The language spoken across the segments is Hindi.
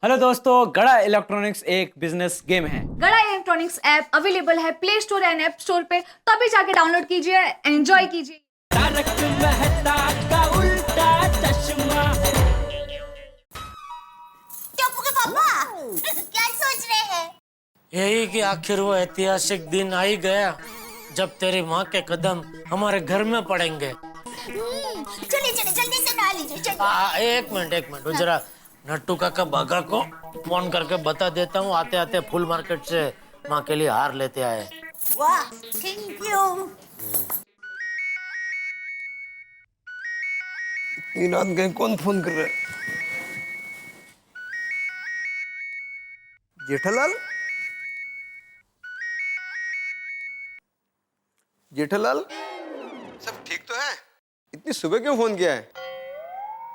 हेलो दोस्तों, गड़ा इलेक्ट्रॉनिक्स एक बिजनेस गेम है। गड़ा इलेक्ट्रॉनिक्स ऐप अवेलेबल है play store and app store पे, तो अभी जाके डाउनलोड कीजिए, एंजॉय कीजिए। तारक मेहता का उल्टा चश्मा। टप्पू के पापा क्या सोच रहे हैं? यही कि आखिर वो ऐतिहासिक दिन आ ही गया जब तेरी माँ के कदम हमारे घर में पड़ेंगे। चलिए चलिए जल्दी से नहा लीजिए चलिए। एक मिनट वो जरा नट्टू काका बागा को फोन करके बता देता हूँ, आते आते फुल मार्केट से माँ के लिए हार लेते आए। वाह थैंक यू। इतनी रात गए कौन फोन कर रहा है? जेठालाल? जेठालाल, सब ठीक तो है? इतनी सुबह क्यों फोन किया है?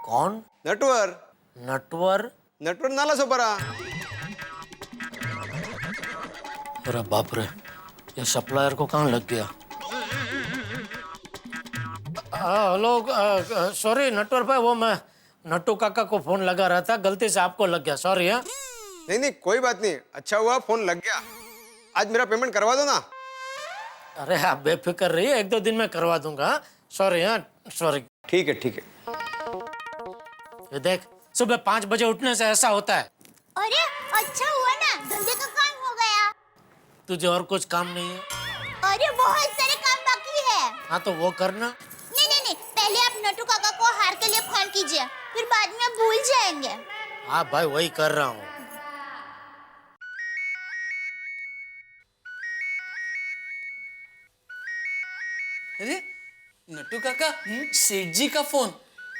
कौन? नटवर। नटवर? नटवर नाला सोपारा। अरे बाप रे, ये सप्लायर को कहाँ लग गया? हेलो, सॉरी नटवर भाई, वो मैं नट्टू काका को फोन लगा रहा था, गलती से आपको लग गया, सॉरी। है नहीं कोई बात नहीं, अच्छा हुआ फोन लग गया। आज मेरा पेमेंट करवा दो ना। अरे आप बेफिक्र रहिए, एक दो दिन में करवा दूंगा। सॉरी। हाँ सॉरी। ठीक है। ये देख, सुबह 5 बजे उठने से ऐसा होता है। अरे अच्छा हुआ ना, धंधे का काम हो गया। तुझे और कुछ काम नहीं है? अरे बहुत सारे काम बाकी है। हाँ तो वो करना। नहीं, पहले आप नटू काका को हार के लिए फोन कीजिए, फिर बाद में आप भूल जाएंगे। हाँ भाई, वही कर रहा हूँ। अरे नट्टू काका, सेठ जी का फोन।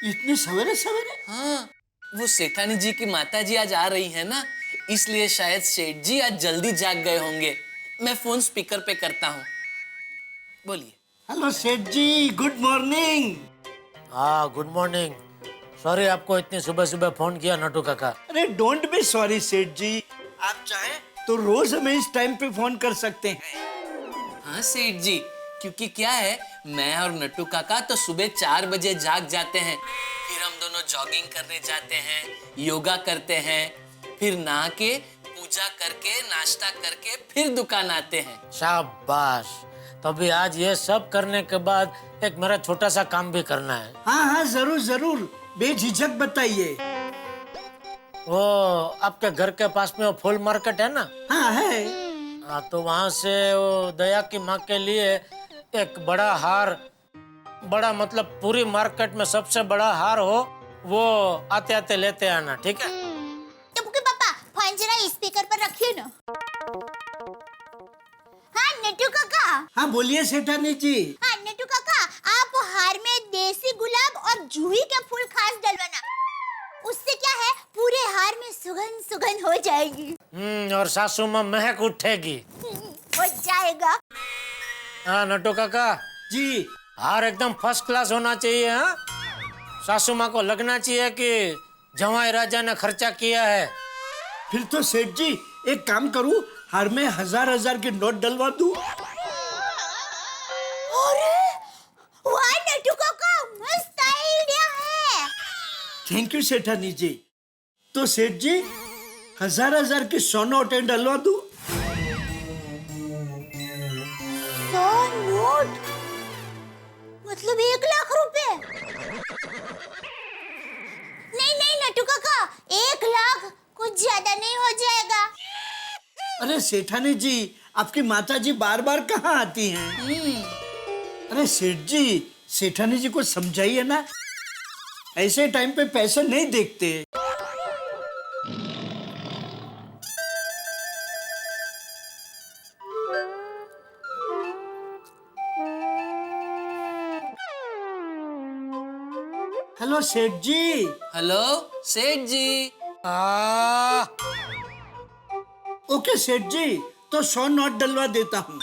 इतनी सवेरे सवेरे? हाँ, वो सेठानी जी की माता जी आज आ रही है ना, इसलिए शायद सेठ जी आज जल्दी जाग गए होंगे। मैं फोन स्पीकर पे करता हूँ, बोलिए। हेलो सेठ जी, गुड मॉर्निंग। हाँ गुड मॉर्निंग। सॉरी आपको इतनी सुबह सुबह फोन किया नट्टू काका। अरे डोंट बी सॉरी सेठ जी, आप चाहें तो रोज हमें इस टाइम पे फोन कर सकते हैं। हाँ सेठ जी, क्योंकि क्या है, मैं और नट्टू काका तो सुबह 4 बजे जाग जाते हैं, फिर हम दोनों जॉगिंग करने जाते हैं, योगा करते हैं, फिर नहा के पूजा करके नाश्ता करके फिर दुकान आते हैं। शाबाश। तो अभी आज ये सब करने के बाद एक मेरा छोटा सा काम भी करना है। हाँ जरूर बेझिझक बताइए। वो आपके घर के पास में वो फुल मार्केट है ना? हाँ है। हाँ तो वहाँ से वो दया की माँ के लिए एक बड़ा हार, बड़ा मतलब पूरी मार्केट में सबसे बड़ा हार हो, वो आते आते लेते आना, ठीक है? टप्पू के पापा फोन जरा स्पीकर पर रखिए ना। हाँ नटू काका। हाँ बोलिए सेठानी जी। हाँ नटू काका, आप हार में देसी गुलाब और जूही के फूल खास डलवाना, उससे क्या है पूरे हार में सुगंध हो जाएगी। और सासू माँ महक उठेगी। हो जाएगा। हाँ नट्टू काका जी हार एकदम फर्स्ट क्लास होना चाहिए। हाँ सासू माँ को लगना चाहिए कि जवाई राजा ने खर्चा किया है। फिर तो सेठ जी एक काम करूं, हार में 1000 के नोट डलवा दूं। अरे वाह नटू काका, मस्त आइडिया है। थैंक यू सेठानी जी। तो सेठ जी 1000 के 100 नोट डलवा दूं। 100 नोट मतलब 1 लाख रुपए? नहीं नटू काका, 1 लाख कुछ ज्यादा नहीं हो जाएगा? अरे सेठानी जी, आपकी माता जी बार बार कहाँ आती हैं? अरे सेठ जी, सेठानी जी को समझाइए ना, ऐसे टाइम पे पैसे नहीं देखते। हेलो सेठ जी। हेलो सेठ जी। ओके सेठ जी, तो 100 नोट डलवा देता हूँ।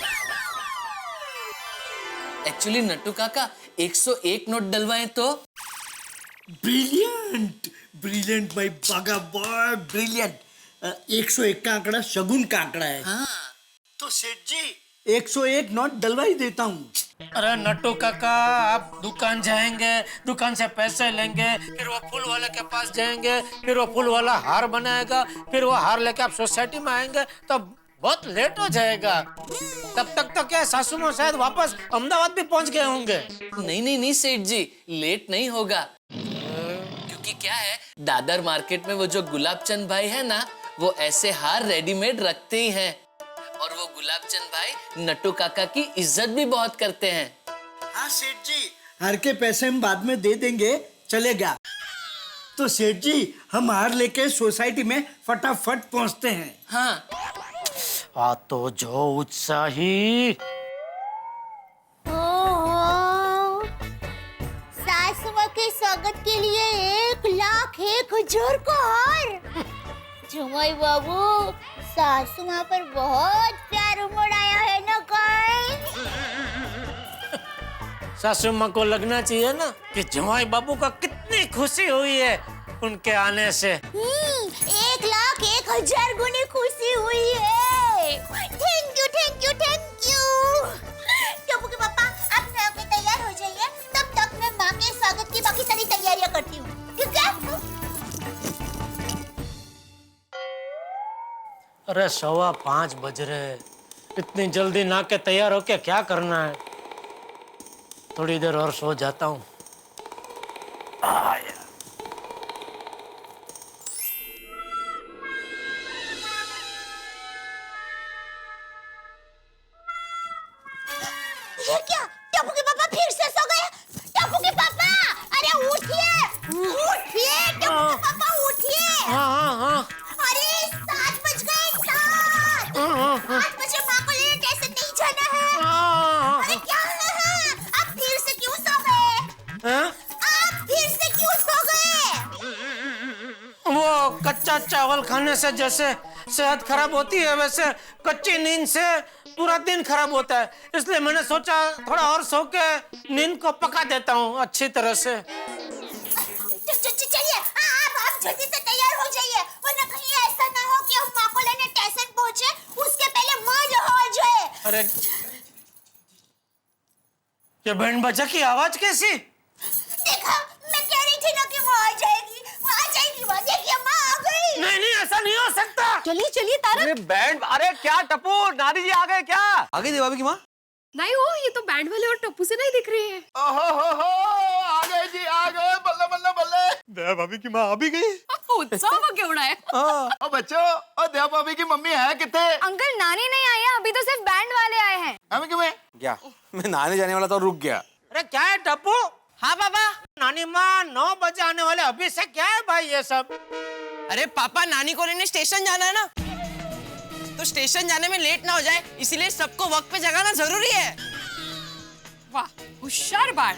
एक्चुअली नट्टू काका 101 नोट डलवाए तो। ब्रिलियंट माय बागा बॉय, ब्रिलियंट। 101 का आंकड़ा शगुन का आंकड़ा है। हाँ तो सेठ जी 101 नोट डलवा ही देता हूँ। अरे नट्टू काका, आप दुकान जाएंगे, दुकान से पैसे लेंगे, फिर वो फूल वाले के पास जाएंगे, फिर वो फूल वाला हार बनाएगा, फिर वो हार लेके आप सोसाइटी में आएंगे तो बहुत लेट हो जाएगा। तब तक तो क्या सासू माँ शायद वापस अहमदाबाद भी पहुंच गए होंगे। नहीं नहीं नहीं सेठ जी, लेट नहीं होगा। क्योंकि क्या है, दादर मार्केट में वो जो गुलाब चंद भाई है ना, वो ऐसे हार रेडीमेड रखते ही हैं। और वो गुलाब चंद भाई नट्टू काका की इज्जत भी बहुत करते हैं। हाँ सेठ जी, हार के पैसे हम बाद में दे देंगे, चलेगा। तो सेठ जी, हम हार लेके सोसाइटी में फटाफट पहुंचते हैं। हाँ आ तो जो उत्साही। ओहो, सासू माँ के स्वागत के लिए 1,01,000 का हार। जुमाई बाबू, सासू माँ पर बहुत प्यार उमड़ आया है ना कोई। सासू माँ को लगना चाहिए ना कि जमाई बाबू का कितनी खुशी हुई है उनके आने से। 1,01,000 गुनी खुशी हुई है। Thank you thank you thank you. Tappu के पापा, आप नहा के तैयार हो जाइए, तब तक मैं माँ के स्वागत की बाकी सारी तैयारियां करती हूँ, ठीक है? अरे 5:15 बज रहे, इतनी जल्दी नहा के तैयार होके क्या करना है? थोड़ी देर और सो जाता हूँ। ये क्या? टप्पू के पापा फिर से सो गए? टप्पू के पापा, अरे उठिए, उठिए टप्पू के पापा, उठिए। हाँ। अरे 7 बज गए, 7। 8 बजे माँ को लेने स्टेशन नहीं जाना है। अरे क्या है? आप फिर से क्यों सो गए? आप फिर से क्यों सो गए? वो कच्चा चावल खाने से जैसे सेहत खराब होती है, वैसे कच्ची नींद से पूरा दिन खराब होता है। इसलिए मैंने सोचा थोड़ा और सो के नींद को पका देता हूँ अच्छी तरह से। चलिए, आप जल्दी से तैयार हो जाइए, वरना कहीं ऐसा ना हो कि हम माँ को लेने स्टेशन पहुँचे, उसके पहले माँ यहाँ आ जाए। अरे ये बैंड बाजा की आवाज कैसी? देखा, मैं कह रही थी ना कि माँ आ जाएगी, माँ आ जाएगी, माँ देखिए माँ आ गई। नहीं, ऐसा नहीं हो सकता। चलिए चलिए तारक। अरे बैंड, अरे क्या टप्पू, नानी जी आ गए क्या? आ गई देवाभी की माँ? नहीं हो, ये तो बैंड वाले और टप्पू से नहीं दिख रहे हैं। ओहो, आ गए जी, आ गए, बल्ले बल्ले बल्ले। देवा भाभी की माँ आ भी गई। उत्साह वो क्यों है? ओ बच्चों, ओ देवा भाभी की मम्मी है कितने? अंकल, नानी नहीं आई है, अभी तो सिर्फ बैंड वाले आए हैं। हमें क्यों है? क्या मैं नहाने जाने वाला तो रुक गया। अरे क्या है टप्पू? हाँ पापा। नानी माँ 9 बजे आने वाले, अभी से क्या है भाई ये सब? अरे पापा, नानी को लेने स्टेशन जाना है ना, तो स्टेशन जाने में लेट ना हो जाए, इसीलिए सबको वक्त पे जगाना जरूरी है। वाह, होशियार बात।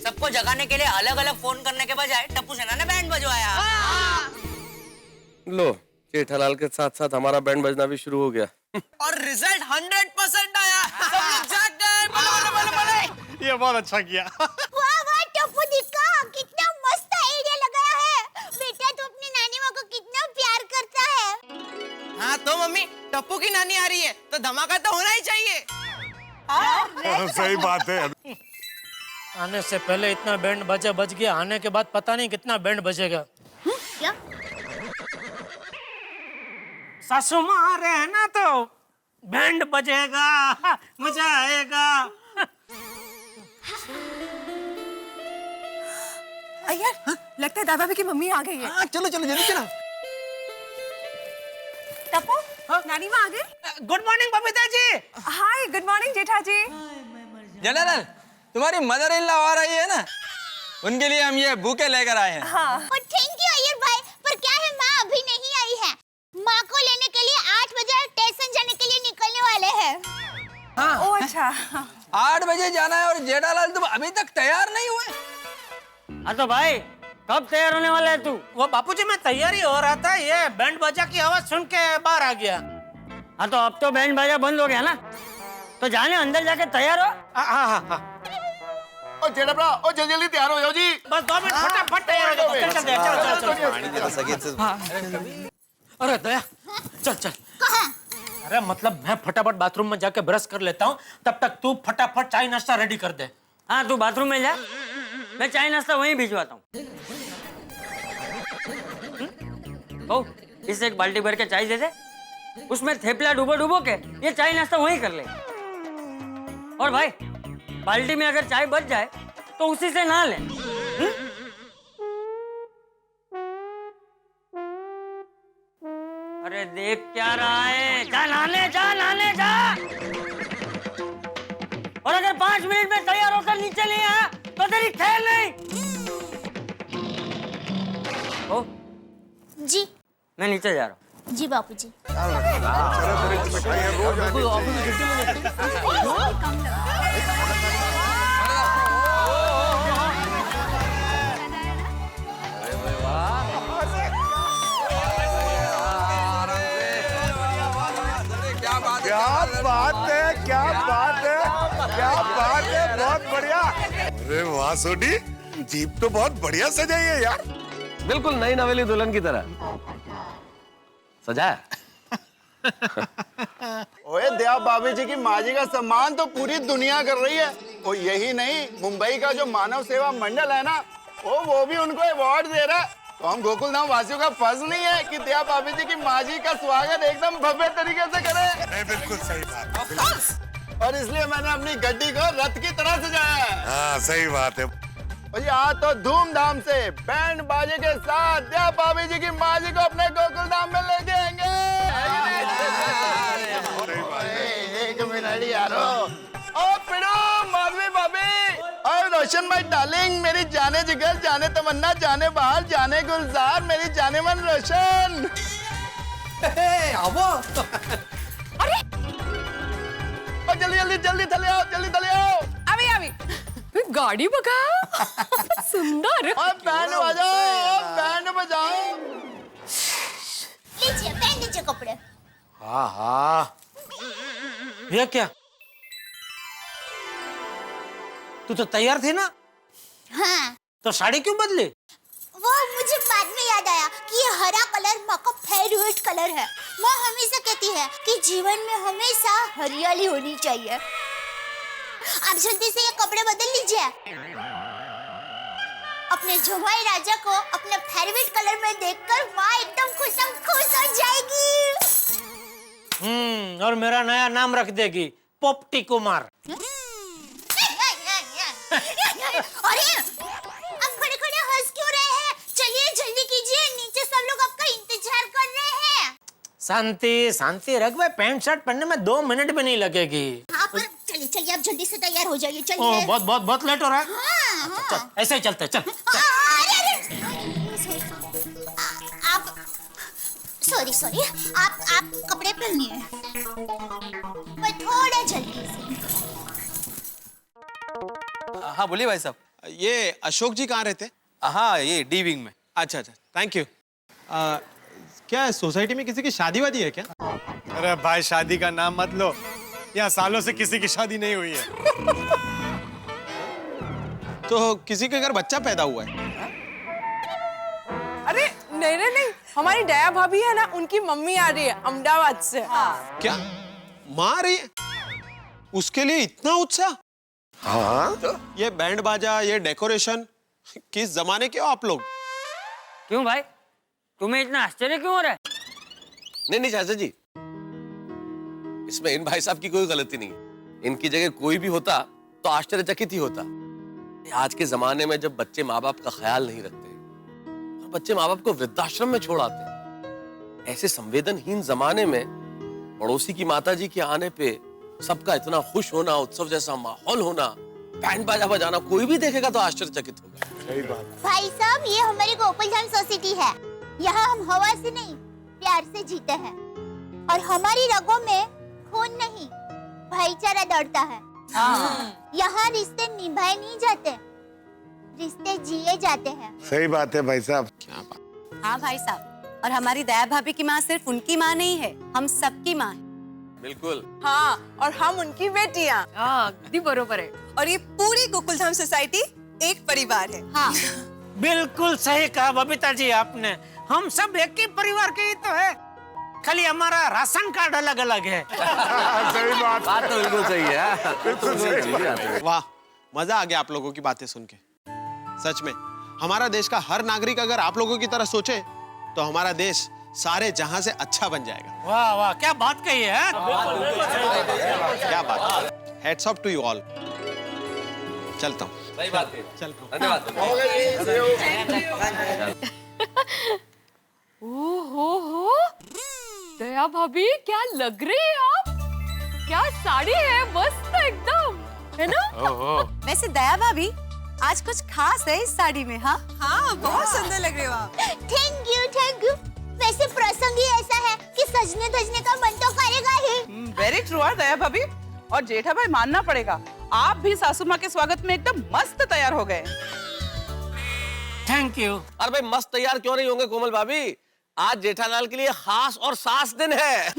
सबको जगाने के लिए अलग अलग फोन करने के बजाय टप्पू सेना ने बैंड बजवाया। लो, जेठालाल के साथ साथ हमारा बैंड बजना भी शुरू हो गया। और रिजल्ट 100% आया। सब लोग जाग गए। बोले। ये बहुत अच्छा किया। वाह वाह टप्पू दिक्का, कितना मस्त आइडिया लगाया है। बेटा तो अपनी नानी माँ को कितना प्यार करता है। हाँ तो मम्मी, टप्पू की नानी आ रही है तो धमाका तो होना ही चाहिए। सही बात है। आने से पहले इतना बैंड बाजा बज गया, आने के बाद पता नहीं कितना बैंड बजेगा। क्या? सासू माँ आ रहे हैं ना तो बैंड बजेगा, मजा आएगा। यार, लगता है दादा की मम्मी आ गई है। चलो चलो जल्दी चलो। टप्पू, नानी माँ आ गई। Good morning Babita ji. हाय, गुड मॉर्निंग जेठा जी। जनरल, तुम्हारी मदर इन लॉ आ रही है ना, उनके लिए हम ये बुके लेकर आए हैं। हाँ। और थैंक यू अय्यर भाई, पर क्या है माँ अभी नहीं आई है। माँ को लेने के लिए 8 बजे स्टेशन जाने के लिए निकलने वाले हैं। ओह अच्छा। 8 बजे जाना है और जेठालाल तुम अभी तक तैयार नहीं हुए? हाँ तो भाई कब तैयार होने वाला है तू? वो बापूजी मैं तैयारी हो रहा था, ये बैंड बाजा की आवाज सुन के बाहर आ गया। हाँ तो अब तो बैंड बाजा बंद हो गया ना, तो जाने अंदर जाके तैयार हो। हाँ। ओ जेठा, ओ जल्दी जल्दी तैयार हो जाओ जी। बस 2 मिनट फटाफट तैयार हो जाओ। चल। अरे दया, चल। कहाँ? अरे मतलब मैं फटाफट बाथरूम में जाके ब्रश कर लेता हूँ, तब तक तू फटाफट चाय नाश्ता रेडी कर दे। हाँ तू बाथरूम में जा, मैं चाय नाश्ता वहीं भिजवाता हूँ। इसे एक बाल्टी भर के चाय दे दे, उसमें थेपला डुबो डुबो के ये चाय नाश्ता वहीं कर ले। और भाई बाल्टी में अगर चाय बच जाए तो उसी से नहा ले। अरे देख क्या रहा है, जा नहाने जा, नहाने जा। और अगर 5 मिनट में तैयार होकर नीचे नहीं आया तो तेरी खेल नहीं। ओ जी मैं नीचे जा रहा हूँ। जी बापूजी। क्या बात है, क्या बात है, क्या बात है, बहुत बढ़िया। अरे वाह सोडी, जीप तो बहुत बढ़िया सजाई है यार। बिल्कुल नई नवेली दुल्हन की तरह सजाया। ओए दया भाभी जी की माँ जी का सम्मान तो पूरी दुनिया कर रही है। और यही नहीं, मुंबई का जो मानव सेवा मंडल है ना, वो भी उनको अवार्ड दे रहा है। तो हम गोकुल धाम वासियों का फर्ज नहीं है कि दया भाभी जी की माँ जी का स्वागत एकदम भव्य तरीके से करें। बिल्कुल सही बात। और इसलिए मैंने अपनी गड्डी को रथ की तरह सजाया है। हाँ सही बात है। और यहाँ तो धूमधाम से बैंड बाजे के साथ दया भाभी जी की माँ जी को अपने गोकुल धाम में लेके आएंगे। एक मिनट यारो। ओ पिड़ो, माधवी भाभी और रोशन भाई डार्लिंग, मेरी जाने जिगर, जाने तमन्ना, जाने बहार, जाने गुलजार, मेरी जाने मन रोशन। अरे जल्दी जल्दी जल्दी थले आओ, जल्दी थले आओ। अभी अभी गाड़ी बगा सुंदर। और बैंड बजाओ, बैंड बजाओ। लीजिए पहन लीजिए कपड़े। हाँ हाँ, ये क्या? तू तो तैयार थी ना? हाँ। तो साड़ी क्यों बदली? वो मुझे बाद में याद आया कि ये हरा कलर माँ का फेवरेट कलर है। माँ हमेशा कहती है कि जीवन में हमेशा हरियाली होनी चाहिए। आप जल्दी से ये कपड़े बदल लीजिए। अपने जमाई राजा को अपने फेवरेट कलर में देखकर माँ एकदम खुश हो जाएगी। और मेरा नया नाम रख देगी, पोपटी कुमार। अरे आप खड़े खड़े हंस क्यों रहे हैं? चलिए जल्दी कीजिए, नीचे सब लोग आपका इंतजार कर रहे हैं। शांति शांति रख भाई, पैंट शर्ट पहनने में 2 मिनट भी नहीं लगेगी। हाँ पर चलिए चलिए आप जल्दी से तैयार हो जाइए। ओह चलिए। बहुत बहुत बहुत लेट हो रहा है। हाँ, चल ऐसे ही चलते, चल। आप सॉरी आप कपड़े पहनिए, पर थोड़ा जल्दी से। हाँ बोलिए भाई साहब। ये अशोक जी कहाँ रहते? हाँ ये डी विंग में। अच्छा अच्छा, थैंक यू। क्या सोसाइटी में किसी की शादी वादी है क्या? अरे भाई शादी का नाम मत लो, यहाँ सालों से किसी की शादी नहीं हुई है। तो किसी के घर बच्चा पैदा हुआ है? अरे नहीं नहीं नहीं, हमारी दया भाभी है ना, उनकी मम्मी आ रही है अहमदाबाद से। हाँ। क्या माँ आ रही है? उसके लिए इतना उत्साह? हाँ तो? ये बैंड बाजा, ये डेकोरेशन, किस जमाने के हो आप लोग? क्यों भाई, तुम्हें इतना आश्चर्य क्यों हो रहा है? नहीं चाचा जी, इसमें इन भाई साहब की कोई गलती नहीं है। इनकी जगह कोई भी होता तो आश्चर्यचकित ही होता। आज के जमाने में जब बच्चे माँ बाप का ख्याल नहीं रखते और बच्चे माँ बाप को वृद्धाश्रम में छोड़ आते, ऐसे संवेदनहीन जमाने में पड़ोसी की माताजी के आने पे सबका इतना खुश होना, उत्सव जैसा माहौल होना, बैंड बाजा बजाना, कोई भी देखेगा तो आश्चर्यचकित होगा। सही बात। भाई साहब, ये हमारी गोकुल धाम सोसाइटी है। यहाँ हम हवा से नहीं प्यार से जीते हैं, और हमारी रगों में खून नहीं भाईचारा दौड़ता है। यहाँ रिश्ते निभाए नहीं जाते, रिश्ते जिए जाते हैं। सही बात है भाई साहब। क्या बात। हाँ भाई साहब, और हमारी दया भाभी की माँ सिर्फ उनकी माँ नहीं है, हम सबकी माँ है। बिल्कुल। हाँ, और हम उनकी बेटियाँ। अगदी बरोबर है। और ये पूरी गोकुलधाम सोसाइटी एक परिवार है। हाँ। बिल्कुल सही कहा बबीता जी आपने, हम सब एक ही परिवार के ही तो है। खाली हमारा राशन कार्ड अलग अलग है। सही बात तो बिल्कुल सही है। बिल्कुल सही बात। वाह, मजा आ गया आप लोगों की बातें सुन के। सच में हमारा देश का हर नागरिक अगर आप लोगों की तरह सोचे तो हमारा देश सारे जहां से अच्छा बन जाएगा। वाह वाह, क्या बात कही है। क्या बात। Hats off to you all. चलता हूँ। सही बात है। चलता हूँ। धन्यवाद। ओहो, दया भाभी क्या लग रही है आप? क्या साड़ी है, मस्त एकदम, है ना? वैसे दया भाभी आज कुछ खास है इस साड़ी में। हाँ हाँ, बहुत सुंदर लग रहे हो आप। Thank you thank you. वैसे प्रसंग ही ऐसा है कि सजने धजने का मन तो करेगा ही। वेरी ट्रू है दया भाभी। और जेठा भाई मानना पड़ेगा, आप भी सासू माँ के स्वागत में एकदम मस्त तैयार हो गए। Thank you. अरे भाई मस्त तैयार क्यों नहीं होंगे कोमल भाभी? आज जेठालाल के लिए खास और सास दिन है।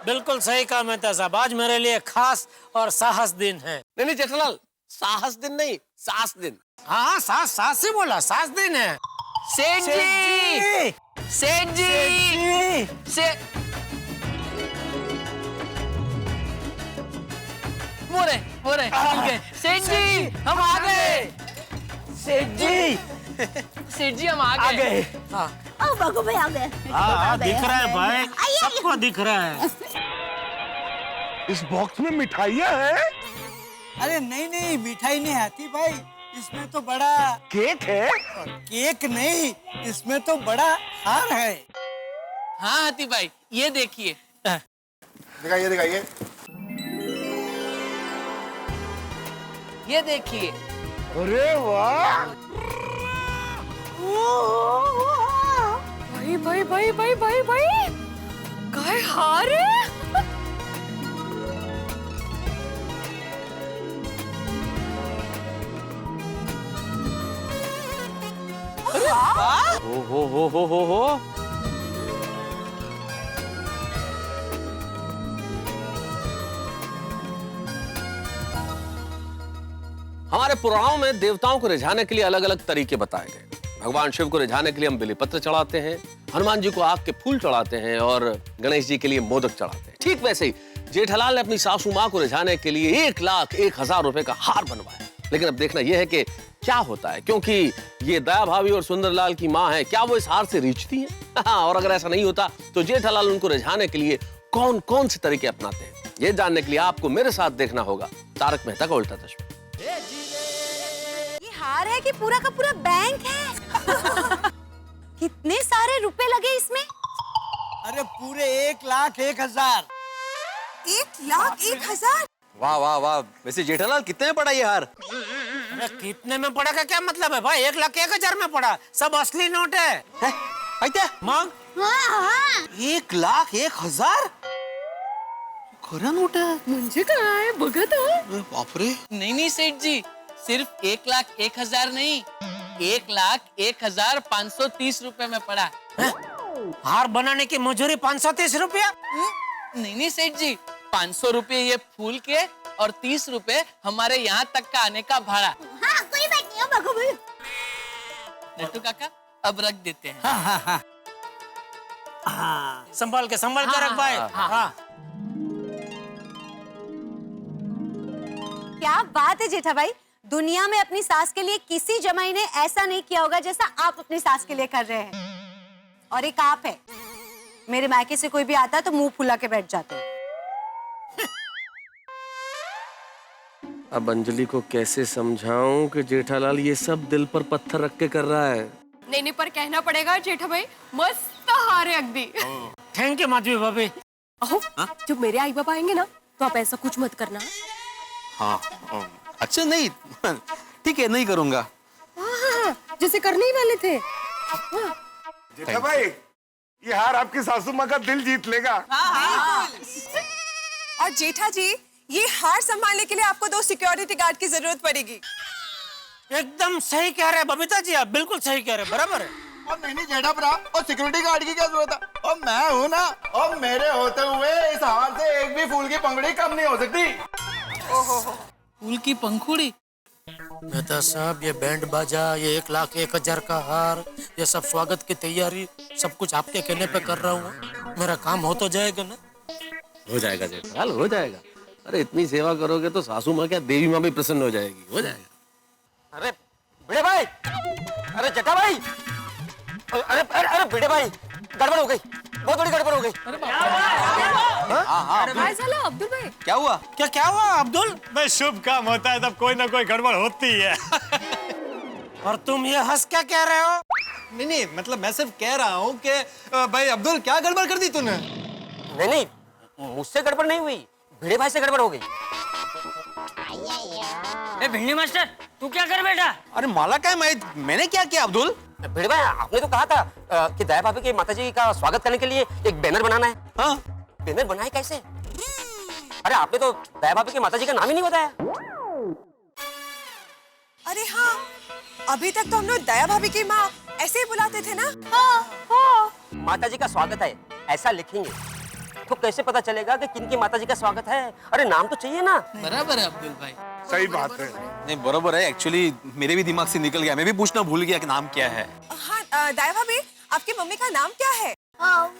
बिल्कुल सही कहा मेहता साहब, आज मेरे लिए खास और साहस दिन है। नहीं नहीं जेठालाल, साहस दिन नहीं, सास दिन। हाँ, सास ही बोला, सास दिन है। सेठ जी, सेठ जी, वो रहे, सेठ जी हम आ गए। सेठ जी हम आ गए। ओ बाबू भाई आ गए। हाँ, दिख रहा है भाई, सबको दिख रहा है। इस बॉक्स में मिठाइयाँ हैं? अरे नहीं नहीं, मिठाई नहीं आती भाई, इसमें तो बड़ा केक है। केक नहीं, इसमें तो बड़ा हार है। हाँ हाथी भाई, ये देखिए। दिखाइए दिखाइए। ये देखिए। अरे वाह। भाई काय हार है? हो। हमारे पुराणों में देवताओं को रिझाने के लिए अलग अलग तरीके बताए गए। भगवान शिव को रिझाने के लिए हम बिलीपत्र चढ़ाते हैं, हनुमान जी को आग के फूल चढ़ाते हैं और गणेश जी के लिए मोदक चढ़ाते हैं। ठीक वैसे ही जेठालाल ने अपनी सासू माँ को रिझाने के लिए 1,01,000 रुपए का हार बनवाया। लेकिन अब देखना यह है कि क्या होता है, क्योंकि ये दया भाभी और सुंदरलाल की माँ है, क्या वो इस हार से रिझती हैं? और अगर ऐसा नहीं होता तो जेठालाल उनको रिझाने के लिए कौन कौन से तरीके अपनाते हैं, ये जानने के लिए आपको मेरे साथ देखना होगा तारक मेहता का उल्टा चश्मा। ये हार है कि पूरा का पूरा बैंक है? कितने सारे रुपए लगे इसमें? अरे पूरे 1,01,000। 1,01,000? वाह वाह वाह। वैसे जेठालाल कितने में पड़ा ये हार? अरे कितने में पड़ा का क्या मतलब है भाई? 1,01,000 में पड़ा, सब असली नोट है। मांग 1,01,000 खरा नोट है। म्हणजे काय बघत आहे? बापरे। नहीं सेठ जी, सिर्फ 1,01,000 नहीं, 1,01,530 रुपए में पड़ा। हार बनाने की मजूरी 530 रुपया? नहीं सेठ जी, 500 रुपए ये फूल के और 30 रुपए हमारे यहाँ तक का आने का भाड़ा। हाँ कोई बात नहीं हो बाबू भाई। नट्टू काका अब रख देते हैं। संभाल के रख भाई। हाँ। क्या बात है जेठा भाई, दुनिया में अपनी सास के लिए किसी जमाई ने ऐसा नहीं किया होगा जैसा आप अपनी सास के लिए कर रहे हैं। और एक आप है, मेरे मायके से कोई भी आता है तो मुंह फुला के बैठ जाते हैं। अब अंजलि को कैसे समझाऊं कि जेठालाल ये सब दिल पर पत्थर रख के कर रहा है? नहीं पर कहना पड़ेगा जेठा भाई, मस्त हार है अगदी। थैंक यू माधवी भाभी। अहो, जब मेरे आई बाबा आएंगे ना तो आप ऐसा कुछ मत करना। हाँ अच्छा नहीं, ठीक है नहीं करूंगा। हाँ, जैसे करने ही वाले थे। जेठा भाई, ये हार आपकी सासू माँ का दिल जीत लेगा। और जेठा जी, ये हार संभालने के लिए आपको 2 सिक्योरिटी गार्ड की जरूरत पड़ेगी। एकदम सही कह रहे हैं बबीता जी, आप बिल्कुल सही कह रहे हैं, बराबर है। और नहीं जेठा भरा, और सिक्योरिटी गार्ड की क्या जरूरत है? और मैं हूँ ना, और मेरे होते हुए इस हार से एक भी फूल की पंखुड़ी कम नहीं हो सकती। फूल की पंखुड़ी? मेहता साहब, ये बैंड बाजा, ये 1,01,000 का हार, ये सब स्वागत की तैयारी सब कुछ आपके कहने पे कर रहा हूँ। मेरा काम हो तो जाएगा ना? हो जाएगा जेठालाल, हो जाएगा। अरे इतनी सेवा करोगे तो सासू माँ क्या देवी माँ भी प्रसन्न हो जाएगी। हो जाएगा। अरे भिड़े भाई, अरे जटा भाई, अरे अरे अरे भिड़े भाई, गड़बड़ हो गई, बहुत बड़ी गड़बड़ हो गई। काय झालं अब्दुल भाई? क्या हुआ? क्या हुआ अब्दुल? भाई शुभ काम होता है तब कोई ना कोई गड़बड़ होती है। और तुम ये हंस क्या कह रहे हो? नहीं, मतलब मैं सिर्फ कह रहा हूँ कि भाई अब्दुल क्या गड़बड़ कर दी तूने? नहीं, मुझसे गड़बड़ नहीं हुई, भिड़े भाई से गड़बड़ हो गई। ए भिंडी मास्टर, तू क्या कर बैठा? अरे माला क्या मैंने क्या किया अब्दुल? भिड़े भाई, आपने तो कहा था कि दया भाभी के माताजी का स्वागत करने के लिए एक बैनर बनाना है। हाँ, बैनर बनाए कैसे? अरे आपने तो दया भाभी के माताजी का नाम ही नहीं बताया। अरे हाँ, अभी तक तो हम लोग दया भाभी की माँ ऐसे ही बुलाते थे ना। हाँ। माताजी का स्वागत है ऐसा लिखेंगे तो कैसे पता चलेगा कि किनकी माताजी का स्वागत है? अरे नाम तो चाहिए ना। बराबर है अब्दुल भाई। सही बात है। नहीं बरोबर है, एक्चुअली मेरे भी दिमाग से निकल गया, मैं भी पूछना भूल गया कि नाम क्या है। हाँ दया भाभी, आपकी मम्मी का नाम क्या है?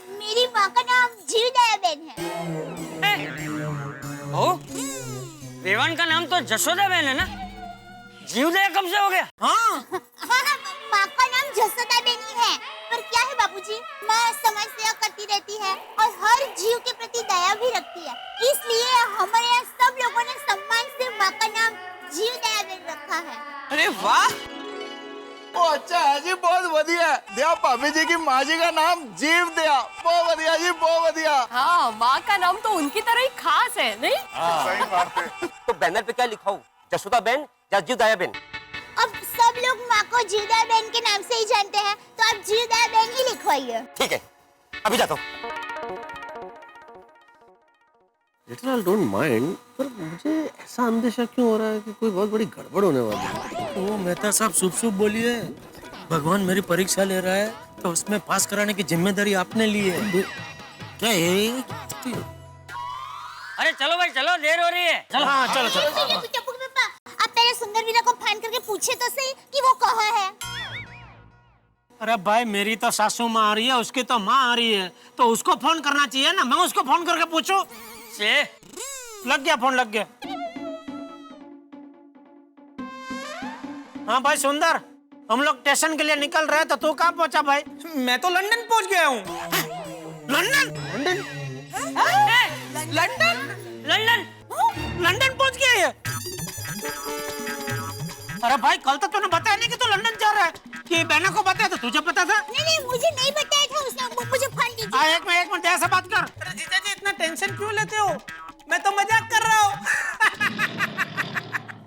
मेरी माँ का नाम जीवदया बेन है। ओ, रेवान का नाम तो जसोदा बेन है ना? जीवदया कब से हो गया? हाँ, माँ का नाम जसोदा बेन ही है, पर क्या है बाबूजी, माँ समाज सेवा करती रहती है और हर जीव के प्रति दया भी रखती है, इसलिए हमारे यहाँ सब लोगों ने सम्मान से माँ का नाम जीवदया बेन रखा है। अरे वाह, ओ अच्छा है जी, बहुत बढ़िया। दया भाभी जी की माँ जी का नाम जीव दया, बहुत बढ़िया जी, बहुत बढ़िया। हाँ, माँ का नाम तो उनकी तरह ही खास है, नहीं? सही बात है। तो बैनर पे क्या लिखा हो, जसोदा बेन या जीवदया बेन? अब सब लोग माँ को जीवदया बेन के नाम से ही जानते हैं, तो आप जीवदया बेन ही लिखवाइए। ठीक है, अभी जाता हूँ। जेठालाल डोंट माइंड, पर मुझे ऐसा अंदेशा क्यों हो रहा है कि कोई बहुत बड़ी गड़बड़ होने वाली है। ओ मेहता साहब, शुभ शुभ बोलिए। भगवान मेरी परीक्षा ले रहा है तो उसमें पास कराने की जिम्मेदारी आपने ली है। क्या है? अरे चलो भाई चलो, देर हो रही है। चलो। हाँ चलो चलो। पापा, आप पहले सुंदर वीरा को फोन करके पूछे तो सही कि वो कहाँ है। अरे भाई, मेरी तो सासू माँ आ रही है, उसकी तो माँ आ रही है, तो उसको फोन करना चाहिए ना। मैं उसको फोन करके पूछूं? से लग गया फोन, लग गया। हाँ भाई सुंदर, हम लोग स्टेशन के लिए निकल रहे हैं, तो तू कहाँ पहुंचा भाई? मैं तो लंदन पहुंच गया हूँ। लंदन? लंदन लंदन लंदन पहुंच गया ये? अरे भाई, कल तो तूने बताया नहीं कि तू लंदन जा रहा है, कि बहना को बताया तो तुझे पता था? नहीं, मुझे नहीं बताया था उसने, मुझे फोन कीजिए। एक मिनट ऐसा बात कर। अरे जीजा जी, इतना टेंशन क्यों लेते हो? मैं तो मजाक कर रहा हूँ।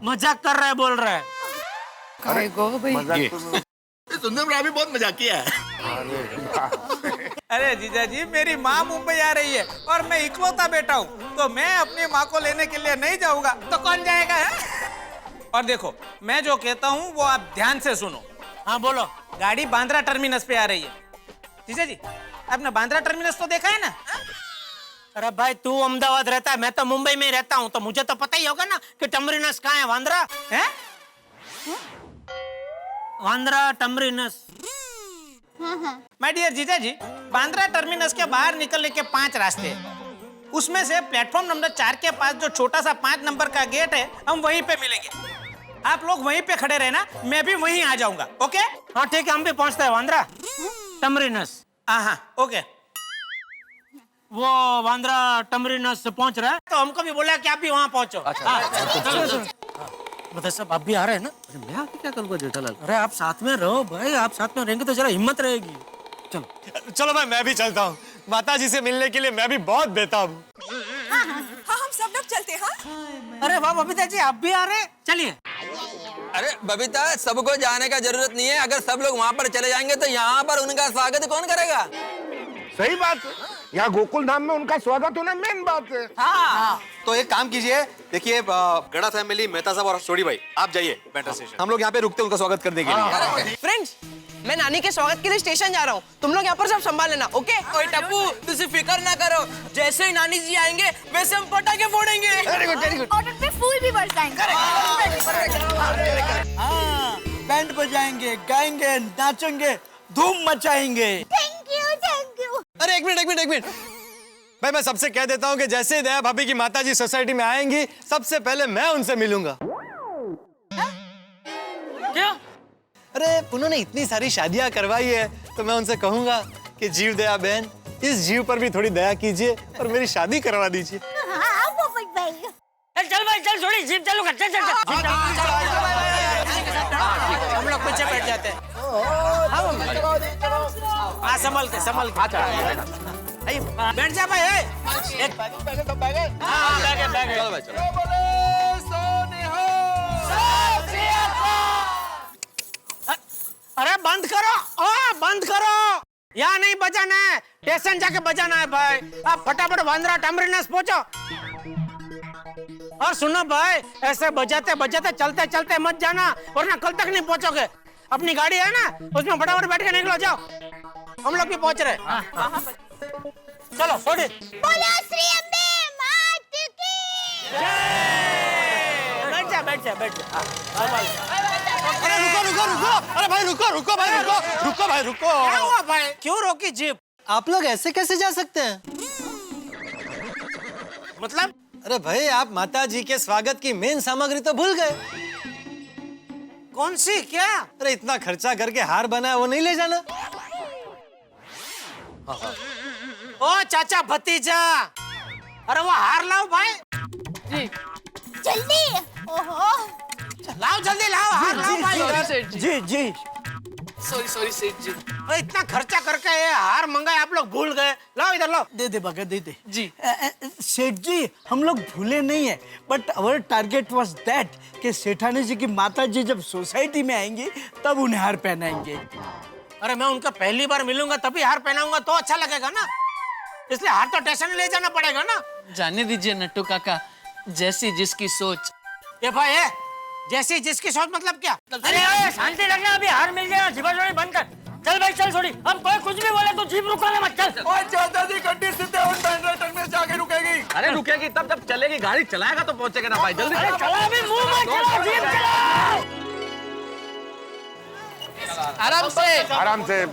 मजाक कर रहा है बोल रहा है। काय गो भाई, सुंदर भी बहुत मजाक किया है। अरे जीजा जी, मेरी माँ मुंबई आ रही है और मैं इकलौता बेटा हूँ, तो मैं अपनी माँ को लेने के लिए नहीं जाऊंगा तो कौन जाएगा है? और देखो, मैं जो कहता हूँ वो आप ध्यान से सुनो। हाँ बोलो। गाड़ी बांद्रा टर्मिनस पे आ रही है। जीजा जी, आपने बांद्रा टर्मिनस तो देखा है ना? अरे भाई, तू अहमदाबाद रहता है, मैं तो मुंबई में ही रहता हूँ, तो मुझे तो पता ही होगा ना कि टर्मिनस कहाँ है। बांद्रा है? बांद्रा टर्मिनस। माय डियर जीजा जी, बांद्रा टर्मिनस के बाहर निकलने के 5 रास्ते हैं। उसमें से प्लेटफॉर्म नंबर 4 के पास जो छोटा सा 5 नंबर का गेट है, हम वहीं पे मिलेंगे। आप लोग वहीं पे खड़े रहना, मैं भी वहीं आ जाऊंगा। ओके? हाँ ठीक है, हम भी पहुंचते हैं बांद्रा टर्मिनस। हाँ ओके। वो बांद्रा टर्मिनस से पहुंच रहा है, तो हमको भी बोला कि आप भी वहाँ पहुंचो। मतलब सब आप भी आ रहे हैं ना? मैं आके क्या करूँगा जेठालाल? अरे आप साथ में रहो भाई, आप साथ में रहेंगे तो जरा हिम्मत रहेगी। चलो चलो भाई, मैं भी चलता हूँ। माता जी से मिलने के लिए मैं भी बहुत बेताब हूँ। हाँ हम सब लोग चलते हैं। हाँ? अरे वाह बबीता जी, आप भी आ रहे हैं? चलिए। अरे बबीता, सबको जाने का जरूरत नहीं है। अगर सब लोग वहाँ पर चले जाएंगे तो यहाँ पर उनका स्वागत कौन करेगा? सही बात है, यहाँ गोकुल धाम में उनका स्वागत होना मेन बात है। हाँ। तो एक काम कीजिए, देखिए गड़ा फैमिली, मेहता साहब और सोडी भाई, आप जाइए मेट्रो स्टेशन, हम लोग यहाँ पे रुकते हैं उनका स्वागत करने के लिए। फ्रेंड्स, मैं नानी के स्वागत के लिए स्टेशन जा रहा हूँ। तुम लोग यहाँ पर सब संभाल लेना, ओके? ओए टप्पू, तुझे फिक्र ना करो, जैसे ही नानी जी आएंगे वैसे हम पटाखे फोड़ेंगे। Very good very good. और उन पे फूल भी बरसाएंगे। हाँ, बैंड बजाएंगे, गाएंगे, नाचेंगे, धूम मचाएंगे। Thank you. अरे एक मिनट भाई, मैं सबसे कह देता हूँ कि जैसे ही दया भाभी की माताजी सोसाइटी में आएंगी, सबसे पहले मैं उनसे मिलूंगा। क्यों? अरे उन्होंने इतनी सारी शादियां करवाई है, तो मैं उनसे कहूंगा कि जीव दया बहन, इस जीव पर भी थोड़ी दया कीजिए और मेरी शादी करवा दीजिए। हाँ पोपट भाई। चल भाई चल, छोड़ी जीप चालू कर, चल। हम लोग पीछे बैठ जाते हैं। हाँ संभल के। बैठ जा भाई। अरे बंद करो। यहाँ नहीं बजाना है, स्टेशन जाके बजाना है भाई। आप फटाफट बांद्रा टर्मिनस पहुंचो। और सुनो भाई, ऐसे बजाते चलते मत जाना, वरना कल तक नहीं पहुंचोगे। अपनी गाड़ी है ना, उसमें फटाफट बैठ के निकलो, जाओ। हम लोग भी पहुंच रहे। चलो छोड़ी। बोलो श्री अम्बे मात की बैठ जा। अरे रुको भाई, क्या हुआ भाई? क्यों रोकी जीप? आप लोग ऐसे कैसे जा सकते हैं? मतलब? अरे भाई, आप माताजी के स्वागत की मेन सामग्री तो भूल गए। कौन सी? क्या? अरे इतना खर्चा करके हार बनाया, वो नहीं ले जाना? ओ चाचा भतीजा, अरे वो हार लाओ भाई। जल्दी। ओहो, लाओ जल्दी, लाओ हार लाओ भाई। जी। सॉरी सेठ जी। अरे इतना खर्चा करके ये हार मंगाए, आप लोग भूल गए। लाओ इधर लाओ। दे भगत, दे जी। सेठ जी, हम लोग भूले नहीं है, but our target was that कि सेठानी जी की माता जी जब सोसाइटी में आएंगी तब उन्हें हार पहनाएंगे। अरे मैं उनका पहली बार मिलूंगा तभी हार पहनाऊंगा तो अच्छा लगेगा ना, इसलिए हार तो स्टेशन ले जाना पड़ेगा ना। जाने दीजिए नट्टू काका, जैसी जिसकी सोच। ये भाई है, जैसी जिसकी सोच मतलब क्या? अरे शांति रखना, अभी हार मिल जाएगा। जीपा बंद कर। चल भाई चल, छोड़ी। अब कोई कुछ भी बोले तो जीप रुकाना मत, चल। और चाचा जी गड्डी सीधे उन बैंड्रा टर्मिनस जाके रुकेगी। अरे रुकेगी तब जब चलेगी, गाड़ी चलाएगा तो पहुंचेगा ना भाई, जल्दी। अरे चला, अभी मुंह मत चला, जीप चला। आराम से।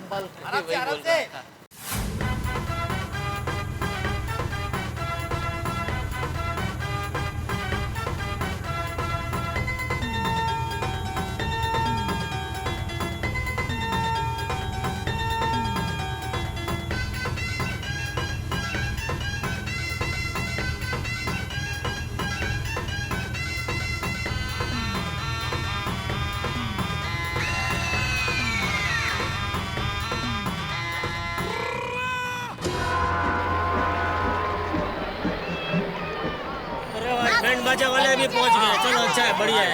बैंड बाजा वाले भी पहुंच गए। चलो अच्छा है, बढ़िया है।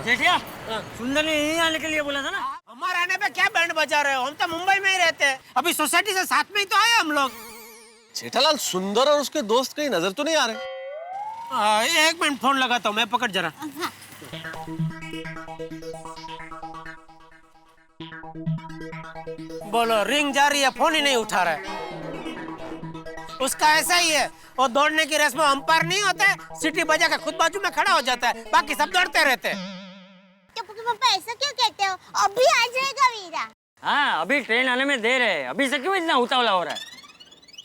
जेठिया, सुंदर ने यहीं आने के लिए बोला था ना। हमारे आने पे क्या बैंड बजा रहे हो? हम तो मुंबई में ही रहते हैं, अभी सोसाइटी से साथ में ही तो आए हम लोग। जेठालाल, सुंदर और उसके दोस्त कहीं नजर तो नहीं आ रहे? एक मिनट, फोन लगाता हूँ मैं, पकड़ जरा। बोलो, रिंग जा रही है, फोन ही नहीं उठा रहा है। उसका ऐसा ही है, वो दौड़ने की रेस में अंपायर नहीं होता है, सीटी बजा के खुद बाजू में खड़ा हो जाता है, बाकी सब दौड़ते रहते हैं। पापा ऐसा क्यों कहते हो? अभी आ जाएगा वीरा। हाँ, अभी ट्रेन आने में देर है, अभी से क्यों इतना उतावला हो रहा है?